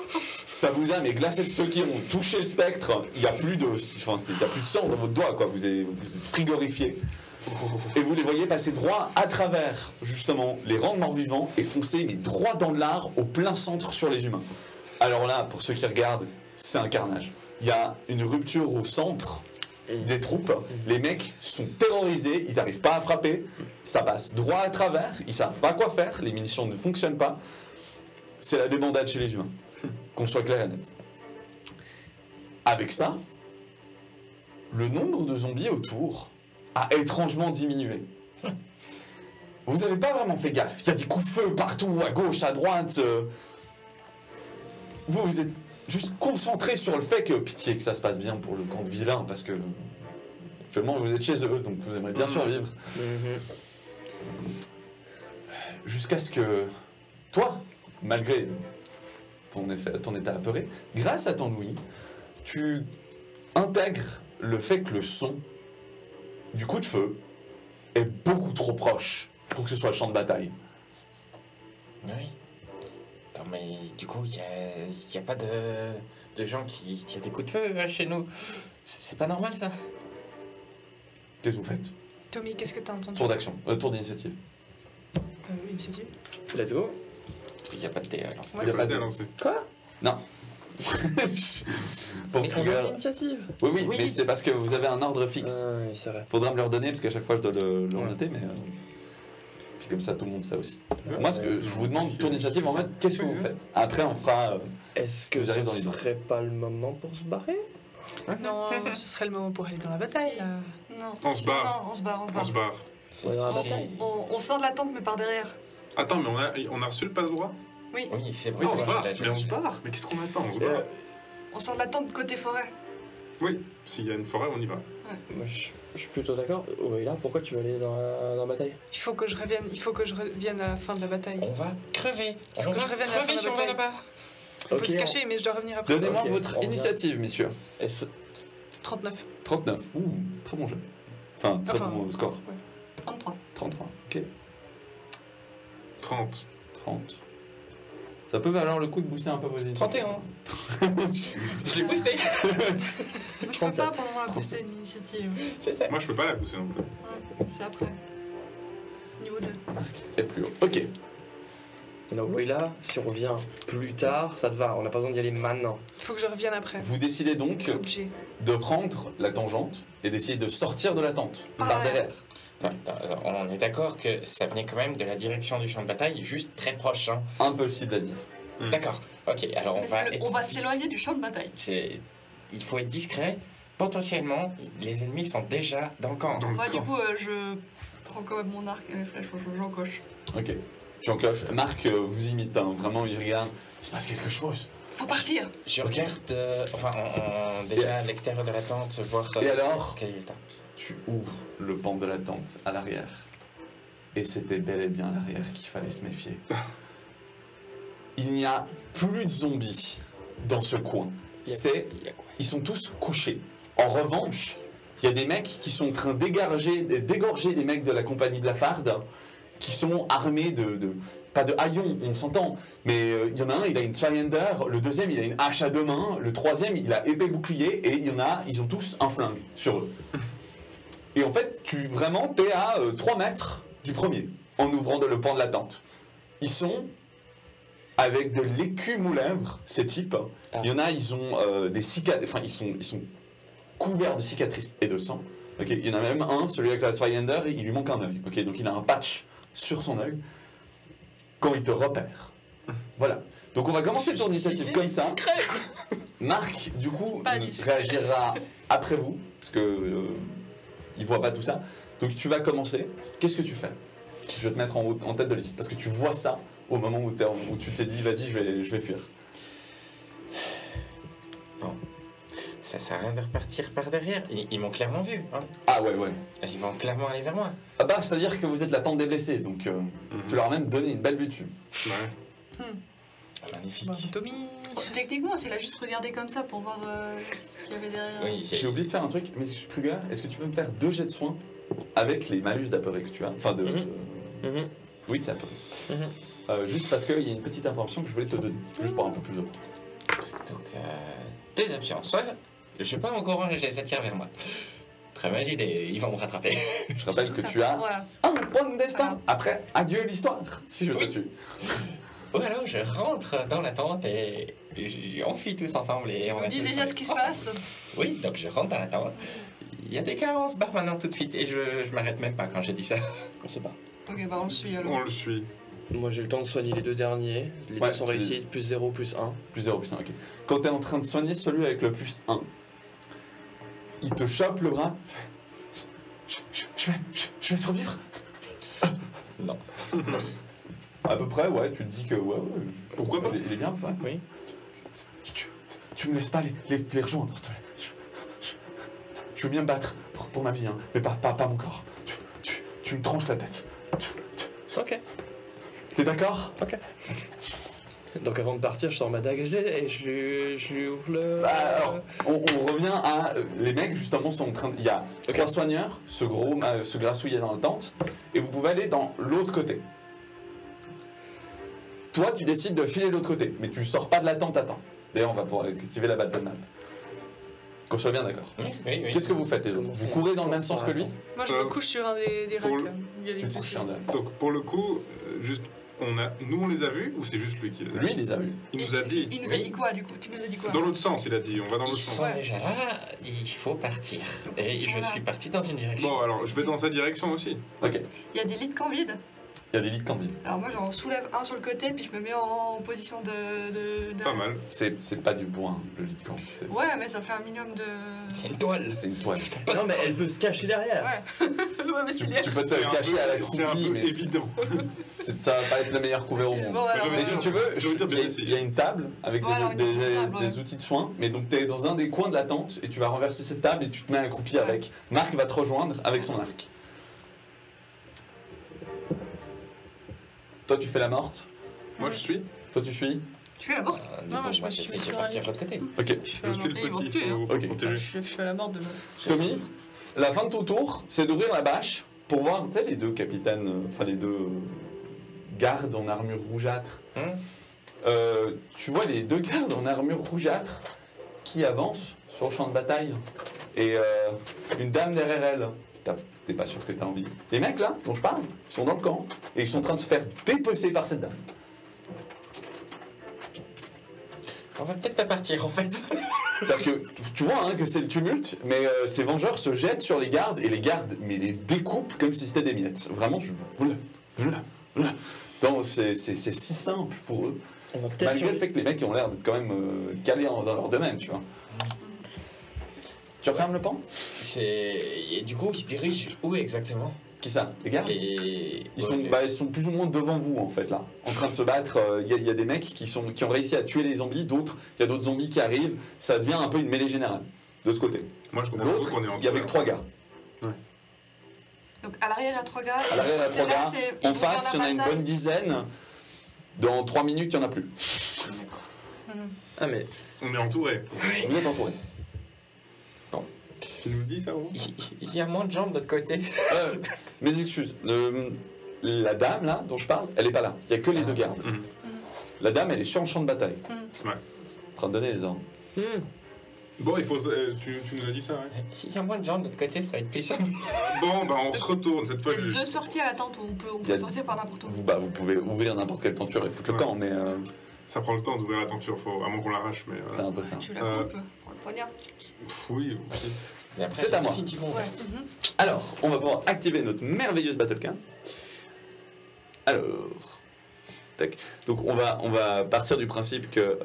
Ça vous a mais glacé. Ceux qui ont touché le spectre, il n'y a plus de sang dans votre doigt, quoi. Vous êtes frigorifié. Et vous les voyez passer droit à travers, justement, les rangs de morts-vivants et foncer, mais droit dans l'art, au plein centre sur les humains. Alors là, pour ceux qui regardent, c'est un carnage. Il y a une rupture au centre des troupes. Les mecs sont terrorisés, ils n'arrivent pas à frapper. Ça passe droit à travers, ils ne savent pas quoi faire, les munitions ne fonctionnent pas. C'est la débandade chez les humains, qu'on soit clair et net. Avec ça, le nombre de zombies autour a étrangement diminué. Vous n'avez pas vraiment fait gaffe. Il y a des coups de feu partout, à gauche, à droite. Vous êtes juste concentré sur le fait que, pitié que ça se passe bien pour le camp de vilains, parce que actuellement vous êtes chez eux, donc vous aimeriez bien survivre. Jusqu'à ce que toi, malgré ton état apeuré, grâce à ton ouïe, tu intègres le fait que le son du coup de feu est beaucoup trop proche pour que ce soit le champ de bataille. Oui. Tant mais du coup, il y a pas de gens qui tirent des coups de feu chez nous. C'est pas normal, ça. Qu'est-ce que vous faites? Tommy, qu'est-ce que t'as entendu? Tour d'action, tour d'initiative. Initiative. Let's go. Il n'y a pas de dé à lancer. Il y a Ça pas a été de- lancé. Quoi? Non. Pauvre Mais Krieger. l'initiative. Oui, Oui. mais c'est parce que vous avez un ordre fixe. Oui, c'est vrai. Faudra me le redonner parce qu'à chaque fois je dois le Ouais. noter, mais. Puis comme ça tout le monde sait aussi. Ouais. Moi, ce que je vous demande, tour d'initiative en mode, qu'est-ce que vous faites? Après, on fera. Est-ce que que vous arrivez ce dans les serait pas le moment pour se barrer? Non, ce serait le moment pour aller dans la bataille, là. Non, On se barre. Non, on se barre, on se On barre. se barre. C'est- Ouais, dans la c'est- bataille. On sort de la tente, mais par derrière. Attends, mais on a reçu le passe-droit? Oui, Oui, c'est Oui, bon. on se barre. là, Mais on se barre. Mais qu'est-ce qu'on attend? On se barre. on sort de la tente côté forêt. Oui, s'il y a une forêt, on y va. Moi, je suis plutôt d'accord. Ouais, là, pourquoi tu veux aller dans la bataille? Il faut que je revienne à la fin de la bataille. On va crever. On Faut que va je revienne à la fin crever de si la on va bataille. là-bas. On peut se cacher, mais je dois revenir après. Donnez-moi Ok, votre on revient. initiative, messieurs. Est-ce 39. 39. Ouh, très bon jeu. Enfin, très Enfin, bon score. 33. 33. Ok. 30. 30. Ça peut valoir le coup de booster un peu vos initiatives. 31. Je l'ai boosté. Moi, je peux 37. pas pendant la booster une initiative. Je sais. Moi, je peux pas la pousser non plus. Ouais, c'est après. Niveau 2. Et plus haut. Ok. Donc oui, là, si on revient plus tard, ça te va. On n'a pas besoin d'y aller maintenant. Il faut que je revienne après. Vous décidez donc C'est obligé. de prendre la tangente et d'essayer de sortir de la tente par Ouais. derrière. Enfin, on est d'accord que ça venait quand même de la direction du champ de bataille, juste très proche. Hein. Impossible à dire. D'accord. Ok, alors on Mais va. on va s'éloigner du champ de bataille. Il faut être discret. Potentiellement, les ennemis sont déjà dans le camp. Dans le Moi, du camp. coup, je prends quand même mon arc et mes flèches, j'encoche. Ok. Tu encoches. Marc vous imite, hein. Vraiment, il regarde. Il se passe quelque chose. Faut partir. Je regarde, déjà à l'extérieur de la tente, voir Et alors, quel est l'état. tu ouvres le pan de la tente à l'arrière. Et c'était bel et bien à l'arrière qu'il fallait se méfier. Il n'y a plus de zombies dans ce coin. Ils sont tous couchés. En revanche, il y a des mecs qui sont en train d'égorger des mecs de la compagnie Blafarde qui sont armés pas de haillons, on s'entend, mais il y en a un, il a une Swyander, le deuxième, il a une hache à deux mains, le troisième, il a épée bouclier, et ils ont tous un flingue sur eux. Et en fait, t'es à 3 mètres du premier, en ouvrant le pan de la tente. Ils sont avec de l'écume aux lèvres, ces types. Ah. Il y en a, ils ont des cicatrices, enfin, ils sont couverts de cicatrices et de sang. Ok, il y en a même un, celui avec la Swyander, il lui manque un œil. Ok, donc il a un patch sur son œil quand il te repère. Voilà. Donc on va commencer le tour d'initiative comme ça. Marc, du coup, Pas discret. réagira après vous, parce que il voit pas tout ça. Donc tu vas commencer. Qu'est-ce que tu fais? Je vais te mettre en tête de liste, parce que tu vois ça au moment où tu t'es dit, vas-y, je vais fuir. Ça sert à rien de repartir par derrière. Ils m'ont clairement vu. Hein. Ah ouais. Ils vont clairement aller vers moi. Ah bah, c'est-à-dire que vous êtes la tente des blessés, donc tu leur as même donné une belle vue dessus. Ouais. Magnifique. Bon, Tommy. Techniquement, s'il a juste regardé comme ça pour voir ce qu'il y avait derrière. Oui, J'ai oublié de faire un truc, mais Kruger, est-ce que tu peux me faire 2 jets de soins avec les malus d'appareil que tu as? Enfin, oui, c'est appareil. Juste parce qu'il y a une petite information que je voulais te donner, juste pour un peu plus de temps. Donc, deux options. Soit je suis pas au courant et je les attire vers moi. Très mauvaise idée, ils vont me rattraper. Je rappelle que tu as Voilà. un point de destin. Après, adieu l'histoire, si je te Oui. tue. Ou alors je rentre dans la tente et on fuit tous ensemble et on va On dit tous déjà ce qui se ensemble. passe. Oui, donc je rentre dans la tente. Il y a des cas, on se barre maintenant tout de suite et je m'arrête même pas quand je dis ça. On sait pas. Ok, bah on le suit alors. On le suit. Moi, j'ai le temps de soigner les 2 derniers. Les Ouais, 2 sont tu- réussis, plus 0, plus 1. Plus 0, plus 1, ok. Quand tu es en train de soigner celui avec le plus 1, il te chope le bras. Je vais survivre. Non. À peu près, ouais, tu te dis que ouais, Pourquoi pas? Il est bien, ouais. Oui. Tu me laisses pas les rejoindre, s'il te plaît. Je veux bien me battre pour ma vie, hein, mais pas mon corps. Tu me tranches la tête. Ok. T'es d'accord? Donc avant de partir, je sors ma dague et je lui ouvre le... Bah, alors, on revient à... les mecs, justement, sont en train de... Il y a 3 soigneurs, ce grassouillet dans la tente, et vous pouvez aller dans l'autre côté. toi, tu décides de filer de l'autre côté, mais tu sors pas de la tente à temps. D'ailleurs, on va pouvoir activer la battle map. Qu'on soit bien d'accord. Oui. Qu'est-ce que vous faites les autres? Vous courez dans le même sens que lui? Moi, je me couche sur un des pour racks. le- là. Il y a les Tu te plus couches sur un derrière. Donc pour le coup, juste, nous on les a vus ou c'est juste lui qui les a Lui, vus? il les a vus. Il nous a dit. Il nous a dit quoi du coup? Tu nous as dit quoi? Dans l'autre sens, il a dit. On va dans Ils l'autre sont sens. déjà là, il faut partir. Et Ils sont je là. suis parti dans une direction. Bon, alors je vais dans sa direction aussi. Ok. Il y a des lits de camp vides. Il y a des lits de camp vides. Alors moi j'en soulève un sur le côté puis je me mets en position de Pas mal. C'est pas du bois, hein, le lit de camp. Ouais mais ça fait un minimum de... C'est une toile. C'est une toile. Non, mais elle peut se cacher derrière. Ouais. Ouais mais c'est Tu lié. peux te C'est un cacher peu- à la C'est un croupie, peu mais évident. ça va pas être le meilleur couvert au Ok, monde. bon, alors, Mais Mais si si tu veux, je veux dire bien il y a une table avec Voilà, des, une table, des ouais. outils de soins, mais donc tu es dans un des coins de la tente et tu vas renverser cette table et tu te mets accroupi Ouais. avec. Marc va te rejoindre avec son arc. Toi tu fais la morte, Moi je suis. toi tu suis. Tu fais la morte? Du Non, coup, je me moi suis j'essaie mis de sur un partir lit. de l'autre côté. Ok. Je suis Et le ils vont petit, tuer, hein. faut Ok. protéger. Je fais la mort de moi. Tommy, la fin de ton tour, c'est d'ouvrir la bâche pour voir, tu sais, les deux capitaines, enfin les deux gardes en armure rougeâtre. Hein Tu vois les deux gardes en armure rougeâtre qui avancent sur le champ de bataille et une dame derrière elle. T'es pas sûr que t'as envie. Les mecs là, dont je parle, sont dans le camp et ils sont en train de se faire dépecer par cette dame. On va peut-être pas partir en fait. C'est-à-dire que tu vois hein, que c'est le tumulte, mais ces vengeurs se jettent sur les gardes et les gardes mais les découpent comme si c'était des miettes. Vraiment, non, c'est si simple pour eux. On va peut-être Malgré le fait que les mecs ont l'air d'être quand même calés dans leur domaine, tu vois. Tu refermes le pan? Et du coup, ils se dirigent où exactement? Qui ça? Les gardes? Les... Ils sont plus ou moins devant vous en fait là, en train de se battre. Il y a des mecs qui ont réussi à tuer les zombies, d'autres, il y a d'autres zombies qui arrivent. Ça devient un peu une mêlée générale de ce côté. Moi je comprends L'autre, qu'on est en il y avait que 3 gars. Donc à l'arrière il y a 3 gars. À l'arrière, il y a 3 Derrière, gars. c'est- ils En vont face, il y vers en a la une bataille. bonne dizaine. Dans 3 minutes, il n'y en a plus. Ah, mais On est entouré. Vous êtes entourés. Tu nous le dis ça, Oro? Il y a moins de gens de l'autre côté. Mes excuses. La dame là, dont je parle, elle est pas là. Il n'y a que les deux gardes. Mhm. La dame, elle est sur le champ de bataille. Ouais. En train de donner les ordres. Bon, il faut. Tu nous as dit ça, ouais. Il y a moins de gens de l'autre côté, ça va être plus simple. Bon, bah on se retourne cette fois. Il y a 2 sorties à la tente où on Il y a- peut sortir par n'importe où. Vous pouvez ouvrir n'importe quelle tenture et foutre le Ouais. camp, mais Ça prend le temps d'ouvrir la tenture, à moins qu'on l'arrache, mais. c'est un peu ça. Tu la coupes pour le poignard. Oui, aussi. Mais après, C'est à moi. définitivement Ouais. ouvert. Alors, on va pouvoir activer notre merveilleuse Battlecam. Alors, tac. Donc on va partir du principe que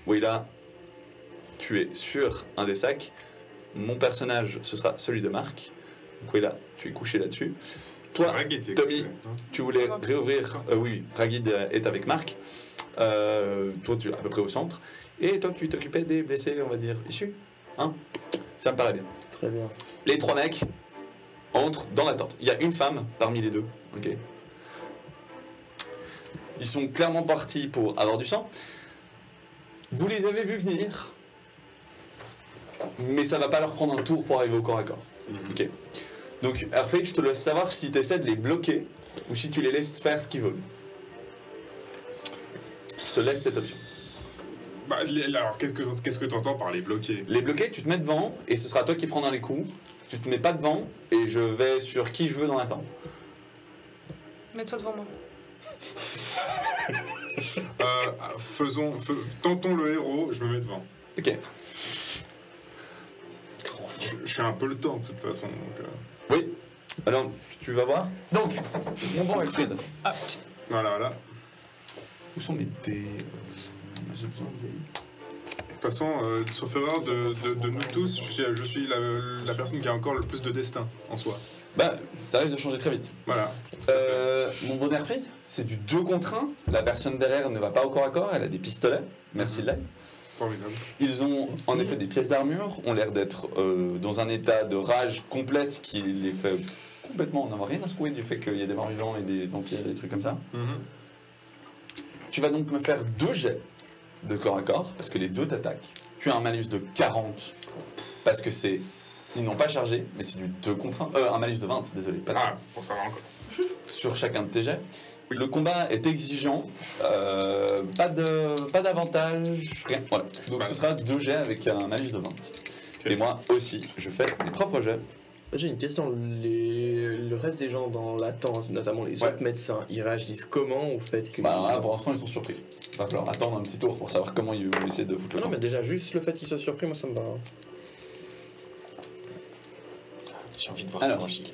Wayla, tu es sur un des sacs. Mon personnage, ce sera celui de Marc. Donc Wayla, tu es couché là-dessus. Toi, Ragit est Tommy, coupé, hein. tu voulais réouvrir. Oui, Ragid est avec Marc. Toi, tu es à peu près au centre. Et toi, tu t'occupais des blessés, on va dire, issus. Hein? Ça me paraît bien. très bien. Les 3 mecs entrent dans la tente. Il y a une femme parmi les deux. Ok. Ils sont clairement partis pour avoir du sang. Vous les avez vus venir, mais ça va pas leur prendre un tour pour arriver au corps à corps. Ok. Donc, Airfade, je te laisse savoir si tu essaies de les bloquer ou si tu les laisses faire ce qu'ils veulent. Je te laisse cette option. Bah, alors, qu'est-ce que tu entends par les bloquer? Les bloquer, tu te mets devant et ce sera toi qui prendras les coups. Tu te mets pas devant et je vais sur qui je veux dans la tente. Mets-toi devant moi. Tentons le héros, je me mets devant. Ok. Je suis un peu le temps de toute façon. Donc, Oui. Alors, tu vas voir. Donc, mon bon Alfred. Ah, voilà. Où sont mes dés? J'ai besoin de dés. De toute façon, sauf erreur de nous tous, je suis la personne qui a encore le plus de destin en soi. Bah, ça risque de changer très vite. Voilà. Mon bon Alfred, c'est du 2 contre 1. La personne derrière ne va pas au corps à corps, elle a des pistolets. Merci de l'aide. Formidable. Ils ont en effet des pièces d'armure, ont l'air d'être dans un état de rage complète qui les fait complètement. On n'en a rien à secouer du fait qu'il y a des morts vivants et des vampires et des trucs comme ça. Mhm. Tu vas donc me faire 2 jets de corps à corps, parce que les 2 t'attaquent. Tu as un malus de 40, parce que c'est. Ils n'ont pas chargé, mais c'est du 2 contre 1. Un malus de 20, désolé, pas de Ah, pour savoir encore. sur chacun de tes jets. le combat est exigeant, pas d'avantage, rien. Voilà. Donc ce sera 2 jets avec un malus de 20. Et moi aussi, je fais mes propres jets. J'ai une question. Le reste des gens dans l'attente, notamment les autres médecins, ils réagissent comment au fait que... Bah là, pour l'instant, ils sont surpris. Il va falloir attendre un petit tour pour savoir comment ils vont essayer de foutre le Non, camp. mais déjà, juste le fait qu'ils soient surpris, moi ça me va. J'ai envie de voir Alors. comment j'y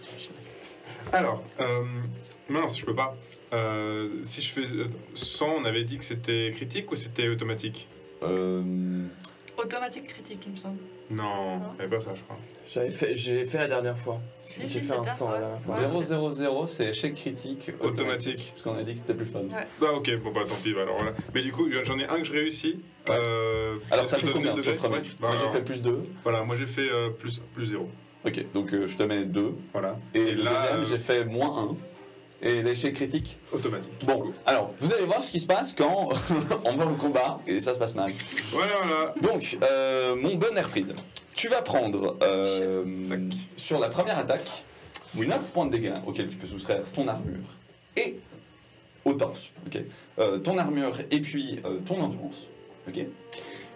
Alors, mince, je peux pas. Si je fais 100, on avait dit que c'était critique ou c'était automatique? Automatique critique, il me semble. Non, Non. il n'y avait pas ça, je crois. J'ai fait la dernière fois. Si, J'ai si, fait un c'était 100 la dernière fois. Ouais. 0-0-0, c'est échec critique Automatique. Parce qu'on a dit que c'était plus fun. Ouais. Bah ok, bon bah tant pis, bah, alors voilà. Mais du coup, j'en ai un que je réussis. Ouais. Alors est-ce t'as que je fait donne combien les sur le deux premier? jets? Ouais, bah, Moi j'ai alors, fait plus 2. Voilà, moi j'ai fait plus 0. Ok, donc je te mets 2. Voilà. Et le là, deuxième, j'ai fait moins 1. Et l'échec critique. automatique. Bon, alors, vous allez voir ce qui se passe quand on va au combat, et ça se passe mal. Voilà, voilà. Donc, mon bon Erfried, tu vas prendre, Tac. sur la première attaque, 9 points de dégâts auxquels tu peux soustraire ton armure et au torse, ok, ton armure et puis ton endurance, ok.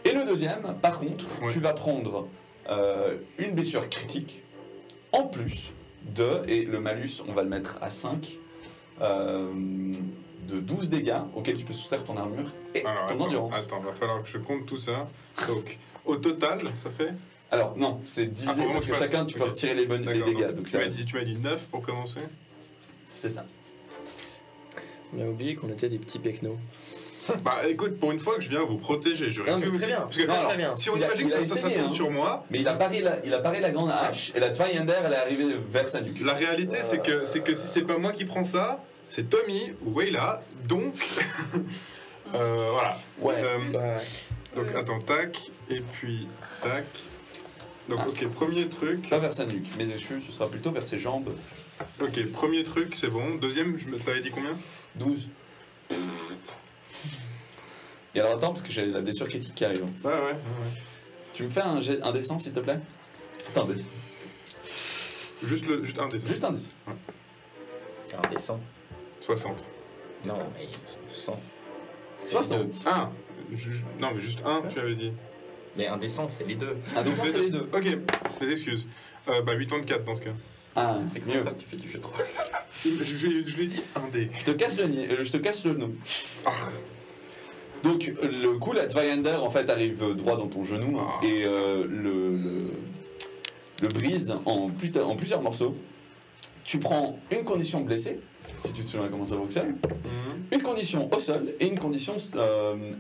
Et le deuxième, par contre, Ouais. tu vas prendre une blessure critique en plus et le malus, on va le mettre à 5, de 12 dégâts auxquels tu peux soustraire ton armure et Alors, ton endurance. attends, va falloir que je compte tout ça. Donc, au total, ça fait. Alors non, c'est divisé Ah, faut vraiment parce que que je fasse. chacun tu peux Ok. retirer les D'accord, dégâts. donc, Donc tu m'as dit 9 pour commencer. c'est ça. On a oublié qu'on était des petits pecnos. Bah écoute, pour une fois que je viens vous protéger, j'aurais Non, pu mais c'est aussi. très bien. Parce que Non, alors, très bien. si on il a- imagine il a que ça essayé, tombe hein. sur moi, Mais il a paré la grande hache et la Zweihander elle est arrivée vers sa nuque. la réalité c'est que si c'est pas moi qui prends ça, c'est Tommy ou Wayla, donc voilà. Ouais. Ouais. Donc attends, tac, et puis tac. Donc Ah. ok, premier truc. Pas vers sa nuque, mais dessus ce sera plutôt vers ses jambes. Ok, premier truc, c'est bon. Deuxième, t'avais dit combien? 12. Et alors attends, parce que j'ai la blessure critique qui arrive. Ouais, ouais. Tu me fais un dessin s'il te plaît? C'est un dessin. Juste un des Juste un dessin. Un descend. 60. Non, mais 100. 60. Ah non, mais juste un, tu avais dit. Mais un descend, c'est les deux. Un dessin c'est les deux. Ok, mes excuses. Bah 84 dans ce cas. Ah, Ça fait mieux. combien que tu fais du jeu de rôle? Je lui ai dit un dé. Je te casse le genou. Donc le coup, la Zweihander en fait arrive droit dans ton genou et le brise en plusieurs morceaux. Tu prends une condition blessée, si tu te souviens comment ça fonctionne, une condition au sol et une condition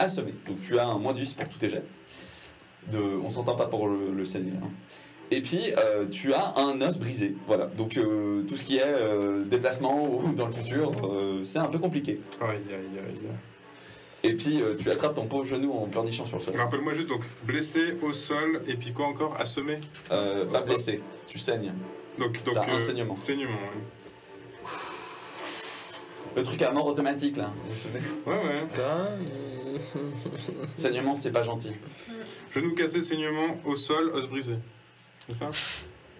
assommée. Donc tu as un moins 10 pour tous tes jets. On s'entend pas pour le saigner. Hein. Et puis tu as un os brisé. Voilà. Donc tout ce qui est déplacement ou dans le futur, c'est un peu compliqué. Aïe, aïe, aïe. Et puis tu attrapes ton pauvre genou en pleurnichant sur le sol. Rappelle-moi juste, donc, blessé au sol, et puis quoi encore? Assommé? Pas blessé, tu saignes. Donc T'as un saignement. Saignement, ouais. Le truc à mort automatique là, vous vous souvenez? Ouais, ouais. Saignement, c'est pas gentil. Genou cassé, saignement, au sol, os brisé. C'est ça?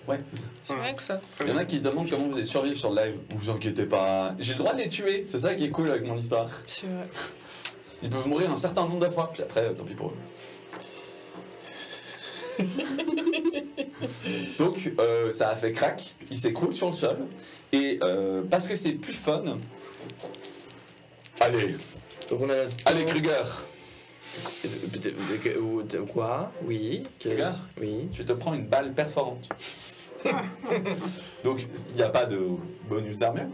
Ouais, c'est ça. C'est vrai que ça. Il y en a qui se demandent comment vous allez survivre sur le live. Vous inquiétez pas, j'ai le droit de les tuer, c'est ça qui est cool avec mon histoire. C'est vrai. Ils peuvent mourir un certain nombre de fois, puis après, tant pis pour eux. Donc, ça a fait crack, il s'écroule sur le sol, et parce que c'est plus fun. Allez, Donc on a notre allez tour. Kruger, Quoi? Oui. Regarde. Oui. tu te prends une balle perforante. Donc, il n'y a pas de bonus d'armure.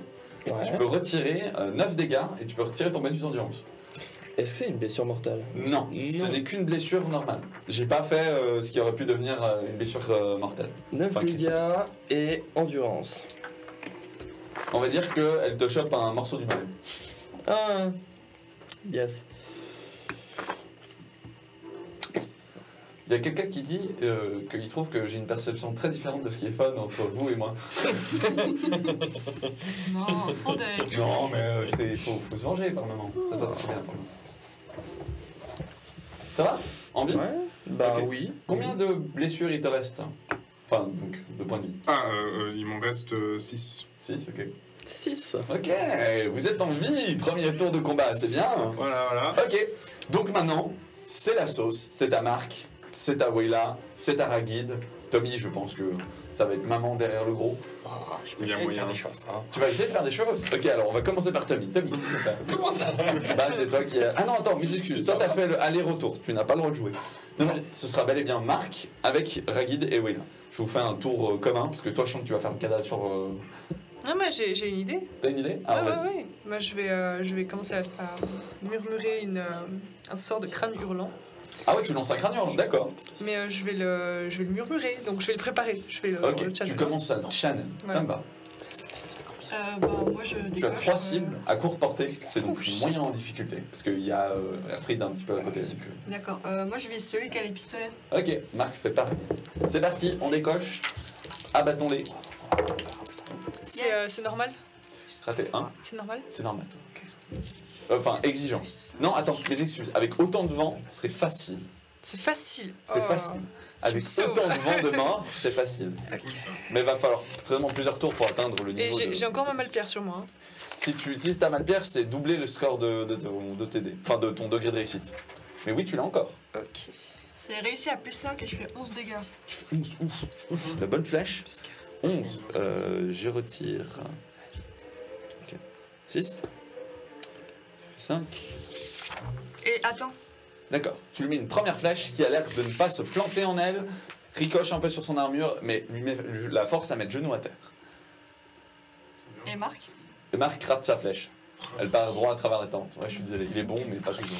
Ouais. Tu peux retirer 9 dégâts et tu peux retirer ton bonus d'endurance. Est-ce que c'est une blessure mortelle? Non, ce n'est qu'une blessure normale. J'ai pas fait ce qui aurait pu devenir une blessure mortelle. 9 Enfin, dégâts et endurance. On va dire qu'elle te chope un morceau du maillot. Ah. Yes. Il y a quelqu'un qui dit qu'il trouve que j'ai une perception très différente de ce qui est fun entre vous et moi. Non, sans deck. Non, mais faut se venger par moment. Ça passe très bien pour moi. Ça va? En vie? Ouais. Bah Ok. oui. Combien de blessures il te reste? Enfin, donc, de points de vie. Ah, il m'en reste 6. 6, ok. 6. Ok, vous êtes en vie, premier tour de combat, c'est bien. Voilà. Ok, donc maintenant, c'est la sauce, c'est ta Marc, c'est ta Wayla, c'est ta Ragid. Tommy, je pense que ça va être maman derrière le gros. Oh, je peux Il y a essayer de moyen. faire des choses. Hein. Tu vas essayer de faire des choses. Ok, alors on va commencer par Tommy. Tommy, qu'est-ce que tu peux faire? Comment ça? Bah, c'est toi qui. Ah non, attends, mes excuses. Toi, t'as fait le aller-retour. Tu n'as pas le droit de jouer. Non, ce sera bel et bien Marc avec Ragid et Wayla. Je vous fais un tour commun parce que toi, je sens que tu vas faire le cadavre sur. Non, mais j'ai une idée. T'as une idée? Alors, vas-y. Ouais. Moi, je vais commencer à murmurer un sort de crâne hurlant. Ah ouais, tu lances un crâne hurlant, d'accord. Mais je vais le murmurer, donc je vais le préparer. Je vais le Ok, le tu channel. commences à le channel. Ça Ouais. me va. Moi je décoche. Tu as 3 cibles à courte portée. C'est donc moyen en difficulté parce qu'il y a Alfred un petit peu à côté. donc, D'accord. Moi je vise celui qui a les pistolets. Ok, Marc fait pareil. C'est parti, on décoche. Abattons-les. C'est normal? Raté 1, C'est normal? c'est normal. Enfin, exigeant. Non, attends, mes excuses. Avec autant de vent, c'est facile. C'est facile. C'est Oh. facile. Tu me Avec sauves. autant de vent de mort, c'est facile. Ok. Mais il va falloir vraiment plusieurs tours pour atteindre le Et niveau de... j'ai encore ma malpierre sur moi. Hein. Si tu utilises ta malpierre, c'est doubler le score de TD. Enfin, de ton degré de réussite. Mais oui, tu l'as encore. Ok. C'est réussi à plus 5 et je fais 11 dégâts. Tu fais 11, ouf. La bonne flèche. 11. Je retire... Ok. 6. Je fais 5. Et attends. D'accord. Tu lui mets une première flèche qui a l'air de ne pas se planter en elle, ricoche un peu sur son armure, mais lui met la force à mettre genou à terre. Et Marc? Et Marc rate sa flèche. Elle part droit à travers la tente. Ouais, je suis désolé. Il est bon, mais pas toujours.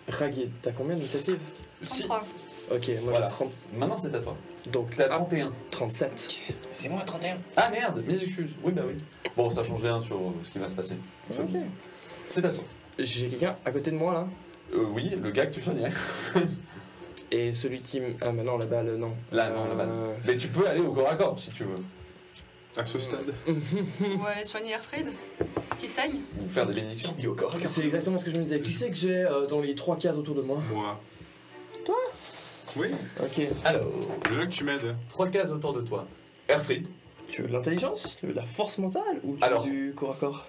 Ragid, t'as combien d'initiative? Si. 33. Ok, moi Voilà. j'ai 30. Maintenant, c'est à toi. Donc, T'es à 31. 37. C'est moi 31. Ah merde, mes excuses. Oui, bah oui. Bon, ça change rien sur ce qui va se passer. Ok. C'est à toi. J'ai quelqu'un à côté de moi là. Oui, le gars que tu soignais. Et celui qui. Ah, bah non, la balle, non. Là, non, la balle. Mais tu peux aller au corps à corps si tu veux. À ce stade. On va aller soigner Alfred qui saigne. Ou faire des bénédictions. C'est exactement ce que je me disais. Qui c'est que j'ai dans les 3 cases autour de moi? Moi. Toi? Oui, Ok. Alors, je veux que tu m'aides. 3 cases autour de toi. Airfried. Tu veux de l'intelligence? Tu veux de la force mentale? Ou tu Alors. veux du corps à corps?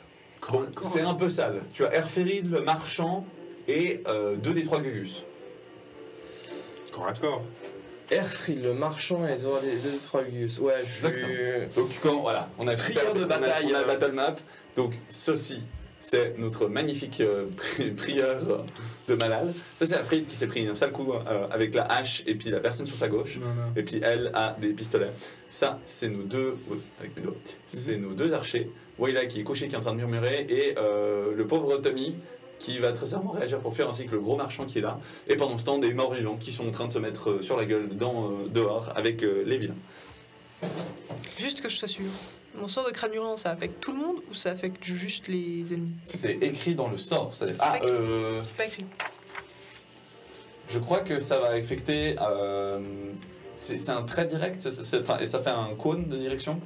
Bon, c'est un peu sale. Tu as Airfried, le marchand et 2 des 3 Gugus. Corps à corps. Airfried, le marchand et 2-3 Gus. Ouais, je suis. Donc voilà, on a Prieur de bataille, on a battle map. Donc ceci, c'est notre magnifique prieur de Malal. Ça c'est Alfred qui s'est pris un sale coup avec la hache et puis la personne sur sa gauche. Et puis elle a des pistolets. Ça c'est nos deux, avec mes doigts, c'est nos 2 archers. Wayla qui est couché, qui est en train de murmurer, et le pauvre Tommy qui va très certainement réagir pour fuir, ainsi que le gros marchand qui est là. Et pendant ce temps, des morts vivants qui sont en train de se mettre sur la gueule dehors avec les vilains. Juste que je sois sûr. Mon sort de crâne hurlant, ça affecte tout le monde ou ça affecte juste les ennemis? C'est écrit dans le sort. C'est pas écrit. C'est pas écrit. Je crois que ça va affecter. C'est un trait direct, et ça fait un cône de direction.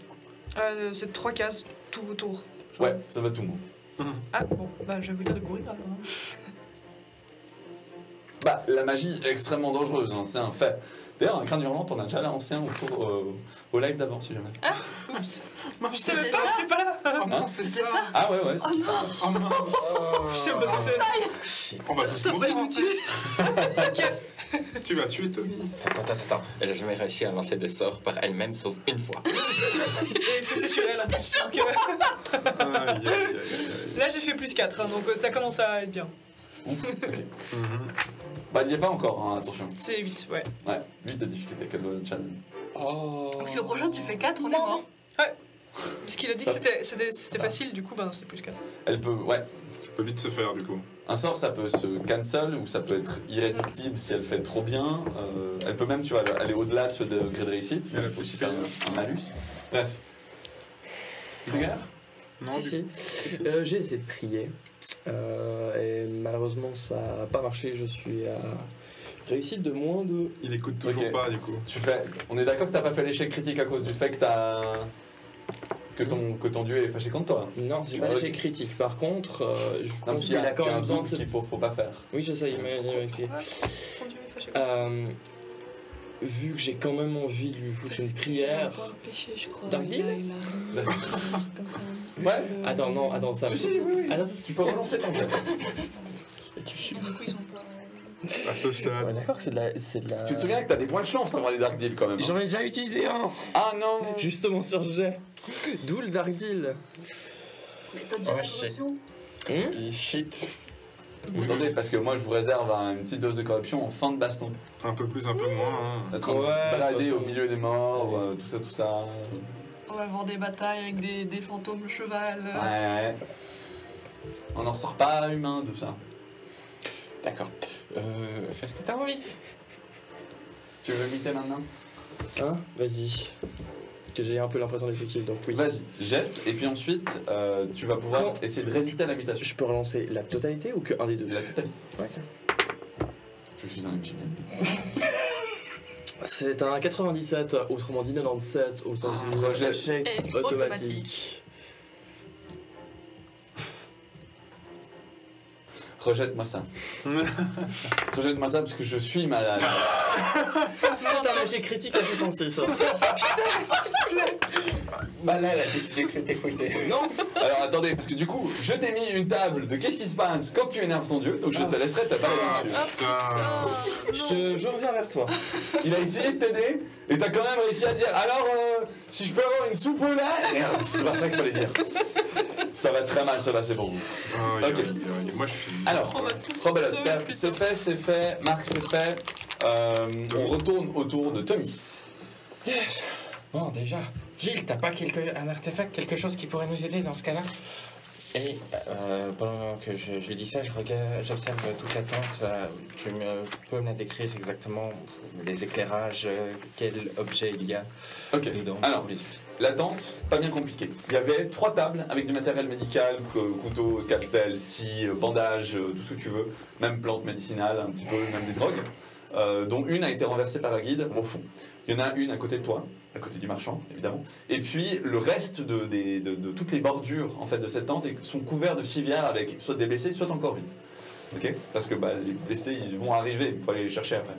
C'est 3 cases tout autour. Genre. Ouais, ça va tout le monde. Ah bon, bah je vais vous dire de courir alors. Bah, la magie est extrêmement dangereuse, hein, c'est un fait. D'ailleurs, un crâne hurlant, on a déjà lancé au live d'avant, si jamais. Oups. Non, Je sais même c'est pas, ça. j'étais pas là. Oh non, c'est C'est ça. ça? Ah ouais, c'est Oh ça. Oh mince. Je sais même pas ce que On va tous T'as failli mourir. nous tuer. Tu vas tuer Tommy. Attends. Elle a jamais réussi à lancer des sorts par elle-même sauf une fois. c'est. Et c'était sur elle en plus. Donc, Aïe, aïe, aïe, aïe. là j'ai fait plus 4, hein, donc ça commence à être bien. Ouf, ok. Mhm. Bah, il n'y est pas encore, hein, attention. C'est 8, ouais. Ouais, 8 de difficulté, quel doit être challenge. Oh. Donc si au prochain tu fais 4, on est mort. Parce qu'il a dit que c'était facile, du coup, bah c'était plus 4. Elle peut, ouais. Ça peut vite se faire du coup. Un sort, ça peut se cancel ou ça peut être irrésistible si elle fait trop bien. Elle peut même, tu vois, aller au-delà de ce degré de réussite, mais elle peut aussi faire un malus. Bref. Trigger? Non, Si, du si. J'ai essayé de prier. Et malheureusement, ça n'a pas marché. Je suis à réussite de moins de. il écoute toujours Ok. pas du coup. Tu fais. On est d'accord que t'as pas fait l'échec critique à cause du fait que t'as. Que ton dieu est fâché contre toi. Non, j'ai pas Ok. d'échec critique. Par contre, je Non, pense parce qu'il a quand même besoin de truc se. qu'il faut pas faire. Oui, je sais, il m'a expliqué. Son dieu est fâché. vu que j'ai quand même envie de lui foutre une Il a prière... pas péché, je crois. Darkdeal Il a un truc comme ça. Ouais. Attends, non, attends, ça... Si, si, oui, oui. Attends, Tu peux relancer ton jet. Et du coup, ils ont pas. À ce stade. Ouais, d'accord, c'est de la... Tu te souviens que t'as des points de chance avant les Dark Deals quand même. Hein. J'en ai déjà utilisé un. Ah non. Justement sur ce jet. D'où le Dark Deal. Mais t'as déjà Ouais, la shit. corruption. Shit. Attendez, parce que moi je vous réserve une petite dose de corruption en fin de baston. Un peu plus, un peu moins. Hein. Être en train de Ouais, balader de toute au façon. milieu des morts, tout ça, tout ça. On va voir des batailles avec des fantômes cheval. Ouais. On n'en sort pas humain de ça. D'accord. Fais ce que t'as envie. Tu veux muter maintenant? Hein? Vas-y. Que j'ai un peu l'impression d'être kill, donc oui. Vas-y, jette, et puis ensuite tu vas pouvoir Quand- essayer de résister à la mutation. Je peux relancer la totalité ou que un des deux? La totalité. Ok. Je suis un MJ. C'est un 97, autrement dit 97, autant dire Rejet. échec Et automatique. Rejette-moi ça. Rejette-moi ça parce que je suis malade. C'est un échec critique à 66. Bah là, elle a décidé que c'était fouetté. Non. Alors attendez, parce que du coup, je t'ai mis une table de qu'est-ce qui se passe quand tu énerves ton dieu, donc je te laisserai te balader dessus. Putain. Je reviens vers toi. Il a essayé de t'aider, et t'as quand même réussi à dire alors si je peux avoir une soupe au lait. Merde, c'est pas ça qu'il fallait dire. Ça va très mal se passer pour vous. Aïe, Ok. aïe, aïe. Moi, je suis. Alors, On va tous Robelote, crever, c'est fait, Marc c'est fait. On retourne autour de Tommy. Yes. Bon, déjà, Gilles, t'as pas un artefact, quelque chose qui pourrait nous aider dans ce cas-là? Et pendant que je dis ça, j'observe toute la tente. Tu peux me la décrire exactement, les éclairages, quel objet il y a Ok, dedans? alors, la tente, pas bien compliqué. Il y avait 3 tables avec du matériel médical, couteau, scalpel, scie, bandage, tout ce que tu veux, même plantes médicinales, un petit peu, même des drogues, dont une a été renversée par la guide au fond. Il y en a une à côté de toi, à côté du marchand, évidemment. Et puis, le reste de toutes les bordures en fait, de cette tente sont couverts de civières avec soit des blessés, soit encore vides. Ok? Parce que les blessés, ils vont arriver, il faut aller les chercher après.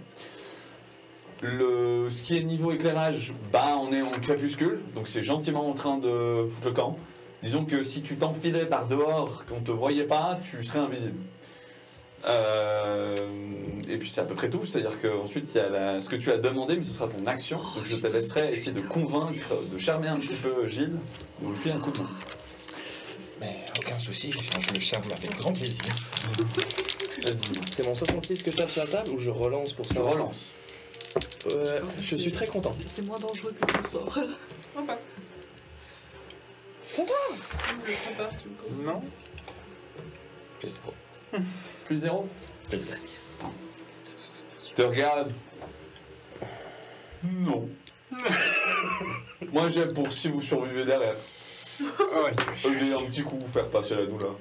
Ce qui est niveau éclairage, on est en crépuscule, donc c'est gentiment en train de foutre le camp. Disons que si tu t'enfilais par dehors, qu'on ne te voyait pas, tu serais invisible. Et puis c'est à peu près tout, c'est-à-dire qu'ensuite il y a ce que tu as demandé, mais ce sera ton action. Donc je te laisserai essayer de convaincre, de charmer un petit peu Gilles, de vous filer un coup de main. Mais aucun souci, je le charme avec grand plaisir. C'est mon 66 que je tape sur la table ou je relance pour ça? Je relance. Je suis très content. C'est moins dangereux que ton sort. Sympa. Sympa. Je le prends pas, tu me connais. Non. Plus 0. Exact. Te regarde. Non. Moi j'aime pour si vous survivez derrière. Aïe. Aider un petit coup, faire passer la douleur.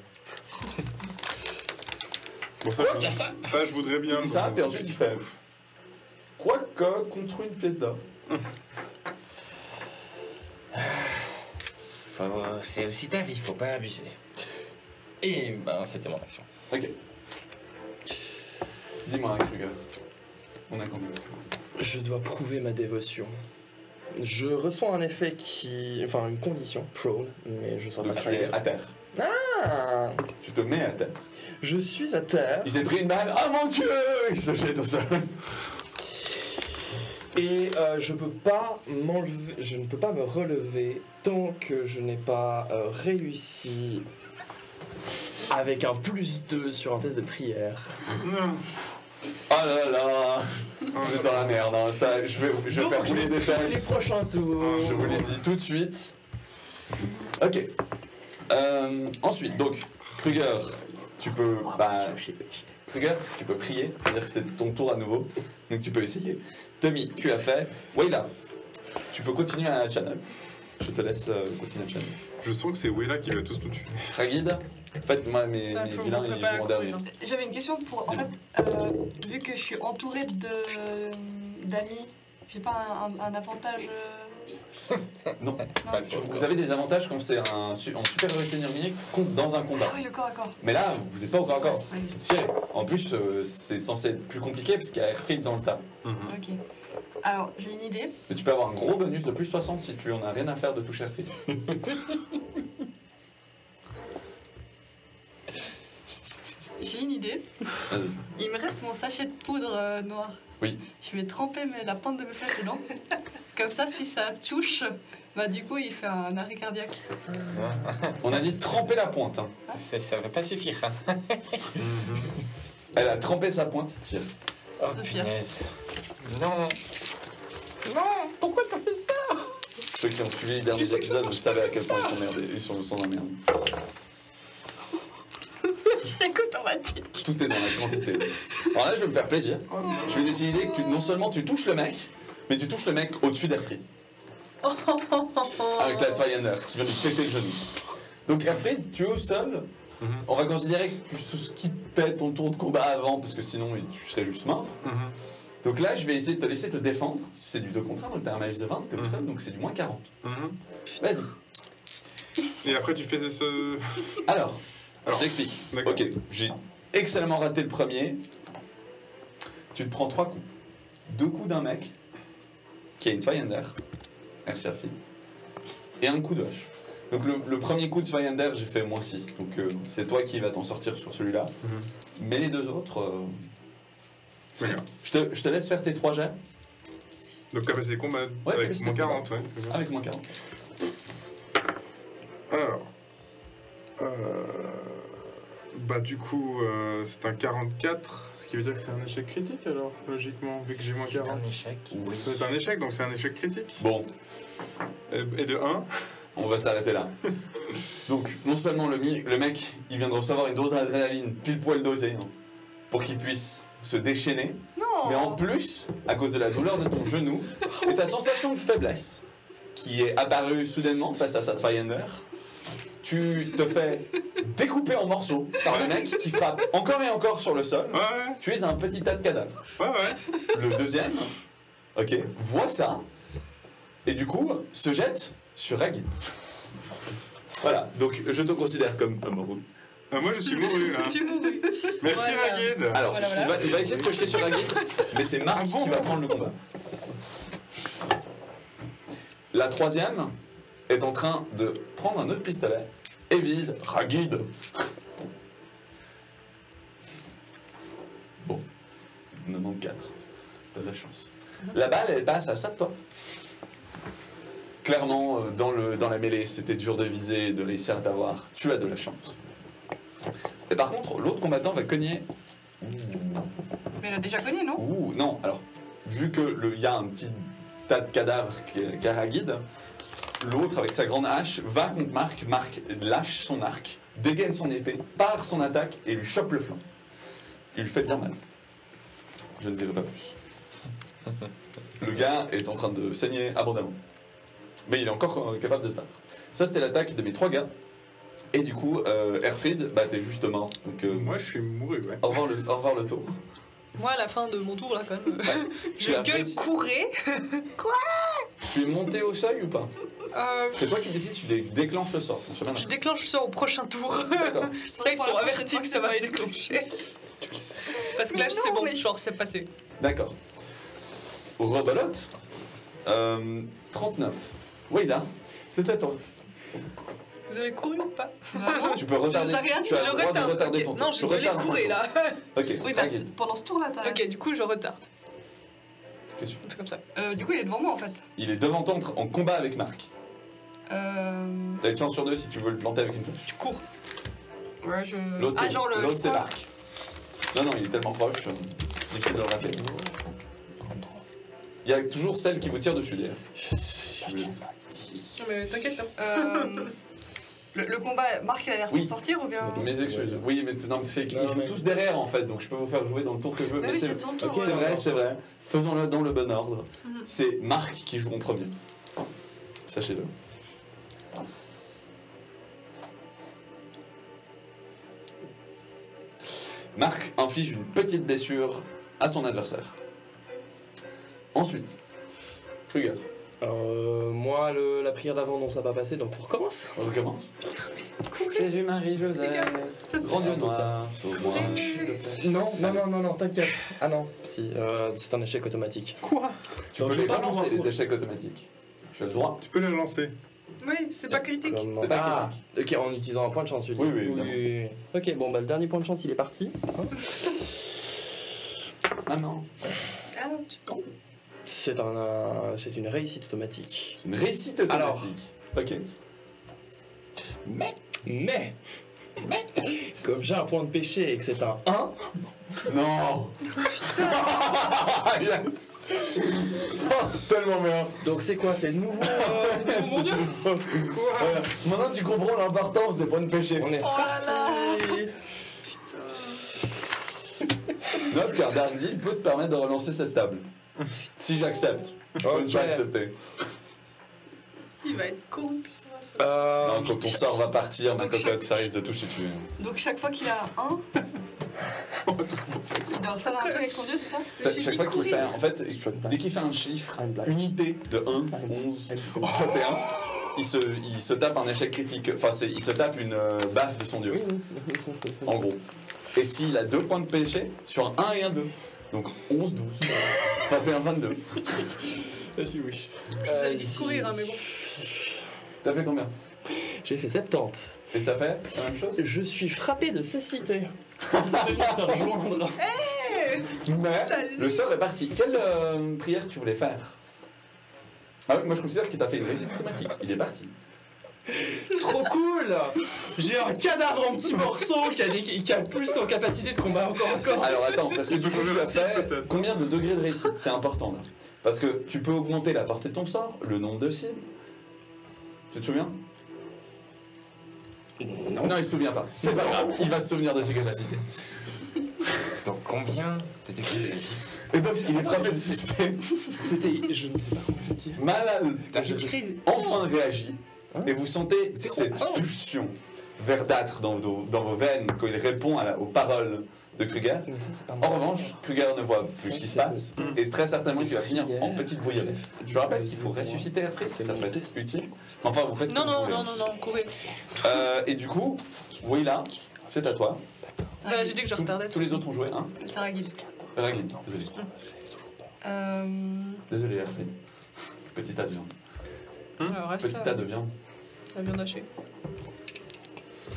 Bon, ça, je voudrais bien. Il dit ça, puis ensuite il fait. Quoique contre une pièce d'or. C'est aussi ta vie, faut pas abuser. Et c'était mon action. Ok. Dis-moi, Kruger. On a combien? Je dois prouver ma dévotion. Je reçois un effet enfin une condition, prone, mais je ne sais pas Donc tu es à terre. Ah. Tu te mets à terre. Je suis à terre. Il s'est pris une balle. Ah mon dieu! Il se jette au sol. Et je peux pas m'enlever, je ne peux pas me relever tant que je n'ai pas réussi avec un +2 sur un test de prière. Oh là là! Vous êtes dans la merde. Hein. Ça, je vais faire rouler des Les têtes. prochains tours. Je vous l'ai dit tout de suite. Ok. Ensuite, donc, Kruger, tu peux. Kruger, tu peux prier, c'est-à-dire que c'est ton tour à nouveau, donc tu peux essayer. Tommy, tu as fait. Wayla, tu peux continuer à channel. Je te laisse continuer à channel. Je sens que c'est Wella qui va tous nous tuer. Ragid, en fait, moi, mes Faut vilains, montrer ils pas la jouent en couille, dernier. hein. J'avais une question pour. En fait, vu que je suis entourée d'amis, j'ai pas un avantage. Non. Non. Vous avez des avantages quand c'est en supériorité numérique dans un combat. Ah oui, le corps à corps. Mais là, vous n'êtes pas au corps à corps. Ouais, Tirez. En plus, c'est censé être plus compliqué parce qu'il y a Airfrit dans le tas. ok. Alors, j'ai une idée. Mais tu peux avoir un gros bonus de plus 60 si tu en as rien à faire de toucher Erfried. J'ai une idée. Vas-y. Il me reste mon sachet de poudre noire. Oui. Je vais tremper la pointe de mes flèches dedans. Comme ça, si ça touche, bah du coup, il fait un arrêt cardiaque. On a dit tremper la pointe. Hein. Ça va pas suffire. Hein. Elle a trempé sa pointe, il tire. Oh Je tire. punaise. Non. Non, pourquoi t'as fait ça? Ceux qui ont suivi les derniers épisodes, vous savez à quel point ils sont merdés. Ils sont en merde. Écoute, on va dire. Tout est dans la quantité. Alors là, je vais me faire plaisir. Je vais décider que non seulement tu touches le mec, mais tu touches le mec au-dessus d'Erfried. Avec la Zweihander qui vient lui péter le genou. Donc Erfried, tu es au sol. On va considérer que tu skippais ton tour de combat avant parce que sinon tu serais juste mort. Donc là, je vais essayer de te laisser te défendre. C'est du 2 contre 1, donc t'as un malus de 20, t'es au sol, donc c'est du moins 40. Vas-y. Et après, tu fais ce. Alors, Alors, je t'explique. d'accord. Ok, j'ai excellemment raté le premier. Tu te prends 3 coups. 2 coups d'un mec qui a une Zweihander. Merci Erfried. Et un coup de hache. Donc le premier coup de Zweihander, j'ai fait moins 6. Donc c'est toi qui vas t'en sortir sur celui-là. Mais les deux autres... D'accord. Je te laisse faire tes 3 jets Donc, t'as passé les combats Ouais, t'as avec passé mon tes 40, ouais. c'est bien. avec moins 40. Alors. Bah, du coup, c'est un 44, ce qui veut dire que c'est un échec critique alors, logiquement, vu que j'ai moins C'est 40. un échec. Oui. C'est un échec, donc c'est un échec critique. Bon, Et de 1. on va s'arrêter là. Donc, non seulement le mec, il vient de recevoir une dose d'adrénaline pile poil dosée hein, pour qu'il puisse se déchaîner, Non. mais en plus, à cause de la douleur de ton genou et ta sensation de faiblesse qui est apparue soudainement face à sa Zweihander, tu te fais découper en morceaux par le mec qui frappe encore et encore sur le sol. Ouais, Tu es un petit tas de cadavres. ouais, ouais. Le deuxième, ok, voit ça et du coup se jette sur Ragid. Voilà, donc je te considère comme un mort. Moi, je suis mouru, là. Tu mourus. Merci, Voilà. Ragid. Alors, Voilà. il va essayer de se jeter sur Ragid, mais c'est Marc qui va prendre le combat. La troisième est en train de prendre un autre pistolet et vise Ragid. Bon, 94. T'as de la chance. La balle, elle passe à ça de toi. Clairement, dans la mêlée, c'était dur de viser et de réussir à t'avoir. Tu as de la chance. Et par contre, l'autre combattant va cogner. Mais il a déjà connu, non? Ouh, non, alors, vu qu'il y a un petit tas de cadavres qui a Ragid, l'autre, avec sa grande hache, va contre Marc. Marc lâche son arc, dégaine son épée, part son attaque et lui chope le flanc. Il lui fait bien mal. Je ne dirai pas plus. Le gars est en train de saigner abondamment. Mais il est encore capable de se battre. Ça, c'était l'attaque de mes 3 gars. Et du coup, Erfried, bah t'es juste mort. Donc, Moi, je suis mouru, ouais. au revoir le tour. Moi, à la fin de mon tour, là, quand même, Tu je as gueule, fait- courez. Tu es monté au seuil ou pas? Euh, C'est toi qui décides si tu déclenches le sort. On se met je d'accord. déclenche ça au prochain tour. D'accord. Ça, ils Pour sont la prochaine avertis fois que que ça va c'est se pas déclencher. Parce que là, Mais c'est non, bon, mais- genre, c'est passé. D'accord. Rebelote, 39. Oui, là, c'est à toi. Vous avez couru ou pas? Vraiment? Tu peux retarder. nous as rien dit, Tu as Je le droit de retarde. retarder Ok. ton tour. Non, Tu je voulais retardes ton courir tour. là. Ok, Oui, bah, Ragid, pendant ce tour-là, t'as. Ok, du coup, je retarde. qu'est-ce que tu fais? On fait comme ça. Du coup, il est devant moi en fait. Il est devant toi en combat avec Marc. Euh... T'as une chance sur 2 si tu veux le planter avec une flèche. Tu cours. Ouais, je. L'autre, Ah, c'est genre le. l'autre, c'est Marc. Non, non, il est tellement proche. Difficile de le rater. Il y a toujours celle qui vous tire dessus, d'ailleurs. Non, mais t'inquiète, hein. Le combat, Marc, il a l'air de Oui. s'en sortir ou bien. Mes excuses. Oui, mais non, mais c'est qu'ils Non, jouent mais- tous derrière, en fait, donc je peux vous faire jouer dans le tour que je veux. Bah Mais oui, c'est c'est son tour. ok, ouais. c'est vrai, d'accord. c'est vrai. Faisons-le dans le bon ordre. Mhm. C'est Marc qui joue en premier. Sachez-le. Marc inflige une petite blessure à son adversaire. Ensuite, Kruger, Alors, moi, la prière d'avant, non, ça va pas passer, donc on recommence. on recommence. Jésus-Marie-Joseph, grand Dieu noir, sauve-moi. Non, t'inquiète. Ah non, si, c'est un échec automatique. Quoi? Tu peux les relancer, les échecs automatiques. Tu as le droit. Tu peux les relancer. Oui, c'est pas critique. Comment- C'est pas ok, en utilisant un point de chance, tu dis. Oui, évidemment. Ok, bon, bah le dernier point de chance, il est parti. Ah non. Ouch. C'est une réussite automatique. C'est une réussite automatique. Ok. Mais, comme j'ai un point de péché et que c'est un 1, Non. Yes. Oh, tellement bien. donc c'est quoi? C'est nouveau, Mon Dieu. Voilà. Maintenant tu comprends l'importance des points de péché. On est parti. Note car Dargil peut te permettre de relancer cette table. Si j'accepte. Je peux ne Ok. pas accepter. Il va être corrompu, ça. Non, quand ton sort va partir, ma Donc, cocotte, ça risque de toucher dessus. Donc chaque fois qu'il a un, il doit faire un truc avec son dieu, c'est ça? Chaque fois qu'il fait, en fait, dès qu'il fait un chiffre, unité de 1, 11, 21, il se tape un échec critique. Enfin, il se tape une baffe de son dieu, en gros. Et s'il a 2 points de péché, sur un 1 et un 2. Donc 11, 12, 21, 22. Vas-y, oui. Je vous avais dit de courir, hein, mais bon. T'as fait combien? J'ai fait 70. Et ça fait la même chose? Je suis frappé de cécité. Je viens te rejoindre. Mais Salut. le sort est parti. Quelle prière tu voulais faire? Ah oui, moi je considère qu'il t'a fait une réussite automatique. Il est parti. Trop cool. J'ai un cadavre en petits morceaux qui a plus en capacité de combat encore. Alors attends, parce que du coup tu as fait Peut-être. combien de degrés de réussite? C'est important là. Parce que tu peux augmenter la portée de ton sort, le nombre de cibles. Tu te souviens? Non, il se souvient pas. C'est pas grave, il va se souvenir de ses capacités. Donc combien de degrés de réussite? Et donc il est frappé de cécité. C'était, je ne sais pas comment le dire. Malal T'as fait une crise? enfin réagit et vous sentez cette pulsion verdâtre dans vos veines quand il répond aux paroles de Kruger. En revanche, Kruger ne voit plus ce qui se passe et très certainement qu'il va finir en petite bouillaresse. Je vous rappelle qu'il faut ressusciter Erfrid, ça peut être utile. Enfin, vous faites Non, comme vous non, voulez. non, courir. Et du coup, Wayla, c'est à toi. Bah, j'ai dit que je retardais. Tous les autres ont joué, hein? C'est Ragil. Ragil, désolé. Euh, Désolé, Erfrid. Petit tas de viande. Alors, reste Petit tas de viande. la viande hachée.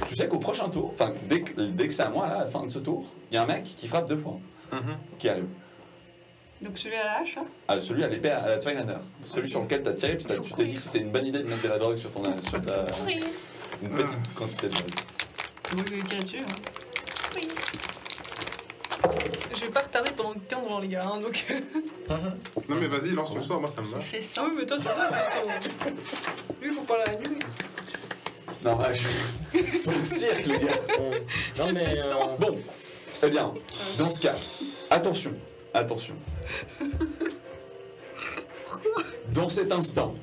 Tu sais qu'au prochain tour, enfin, dès que c'est à moi, là, à la fin de ce tour, il y a un mec qui frappe 2 fois, qui arrive. donc celui à la hache, là. Ah, celui à l'épée à la Zweihander. Celui Ok. sur lequel t'as tiré, puis tu t'es dit que c'était une bonne idée de mettre de la drogue sur ta. Une petite quantité de drogue. Donc je vais lui tirer dessus. Hein. Je vais pas retarder pendant 15 ans, les gars, hein, donc. Non mais vas-y, lance ton sort, moi ça me va. J'ai fait Ah 100. oui, mais toi, tu vois, mais lui, faut pas la nuit. Non, c'est un cirque, les gars. Non mais Bon, eh bien, dans ce cas, attention. Dans cet instant,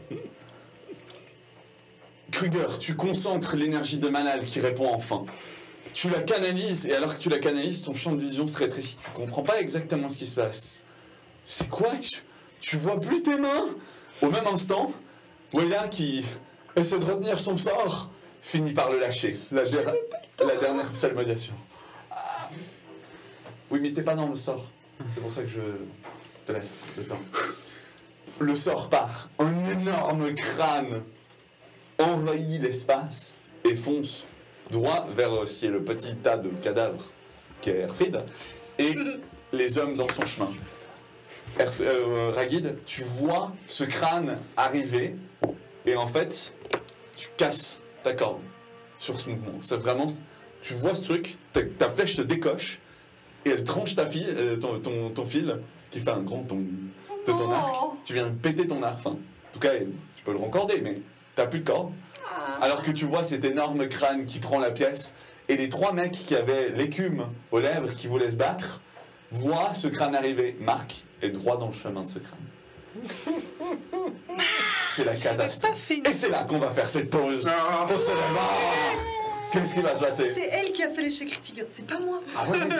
Kruger, tu concentres l'énergie de Manal qui répond enfin. Tu la canalises, et alors que tu la canalises, ton champ de vision se rétrécit. Tu comprends pas exactement ce qui se passe. C'est quoi? Tu vois plus tes mains? Au même instant, Wayla, qui essaie de retenir son sort, finit par le lâcher. La dernière psalmodiation. Ah. Oui, mais t'es pas dans le sort. C'est pour ça que je te laisse le temps. Le sort part. Un énorme crâne envahit l'espace et fonce droit vers ce qui est le petit tas de cadavres qu'est Erfrid et les hommes dans son chemin. Ragid, tu vois ce crâne arriver et en fait, tu casses ta corde sur ce mouvement. C'est vraiment, tu vois ce truc, ta flèche se décoche et elle tranche ton fil qui fait un grand ton de ton arc. Tu viens de péter ton arc. Enfin, en tout cas, tu peux le rencorder, mais t'as plus de corde. Alors que tu vois cet énorme crâne qui prend la pièce et les 3 mecs qui avaient l'écume aux lèvres qui voulaient se battre voient ce crâne arriver. Marc est droit dans le chemin de ce crâne. C'est la catastrophe. pas fait. Et c'est là qu'on va faire cette pause pour se revoir. Qu'est-ce qui va se passer? C'est elle qui a fait l'échec critique, c'est pas moi. Ah ouais, mais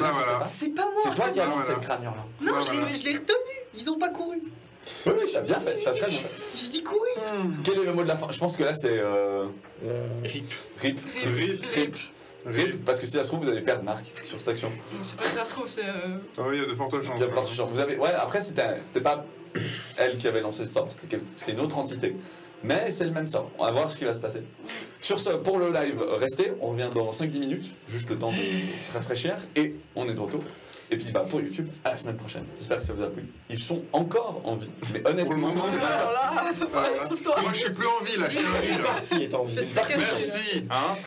Ah voilà. C'est pas moi. c'est toi qui as lancé voilà. le crâne hurlant. Non, Ah, je voilà. l'ai retenu. Ils ont pas couru. Oui, t'as bien fait, t'as très bien fait. J'ai dit courir. Quel est le mot de la fin? Je pense que là c'est Rip. rip. Rip. Rip, parce que si ça se trouve, vous allez perdre Marc sur cette action. C'est pas que ça se trouve, c'est. Ah oui, il y a de fortes chances. Il y a de fortes chances. Vous avez... Ouais, après, c'était pas elle qui avait lancé le sort, c'est une autre entité. Mais c'est le même sort. On va voir ce qui va se passer. Sur ce, pour le live, restez. On revient dans 5-10 minutes, juste le temps de se rafraîchir. Et on est de retour. Et puis pour YouTube, à la semaine prochaine. J'espère que ça vous a plu. Ils sont encore en vie. Mais honnêtement, Pour le moment, c'est c'est pas Alors là, Voilà. sauve-toi. Moi, je suis plus en vie là, je tiens à vie, là. Parti est en vie. Fais ce que tu veux. Merci. Hein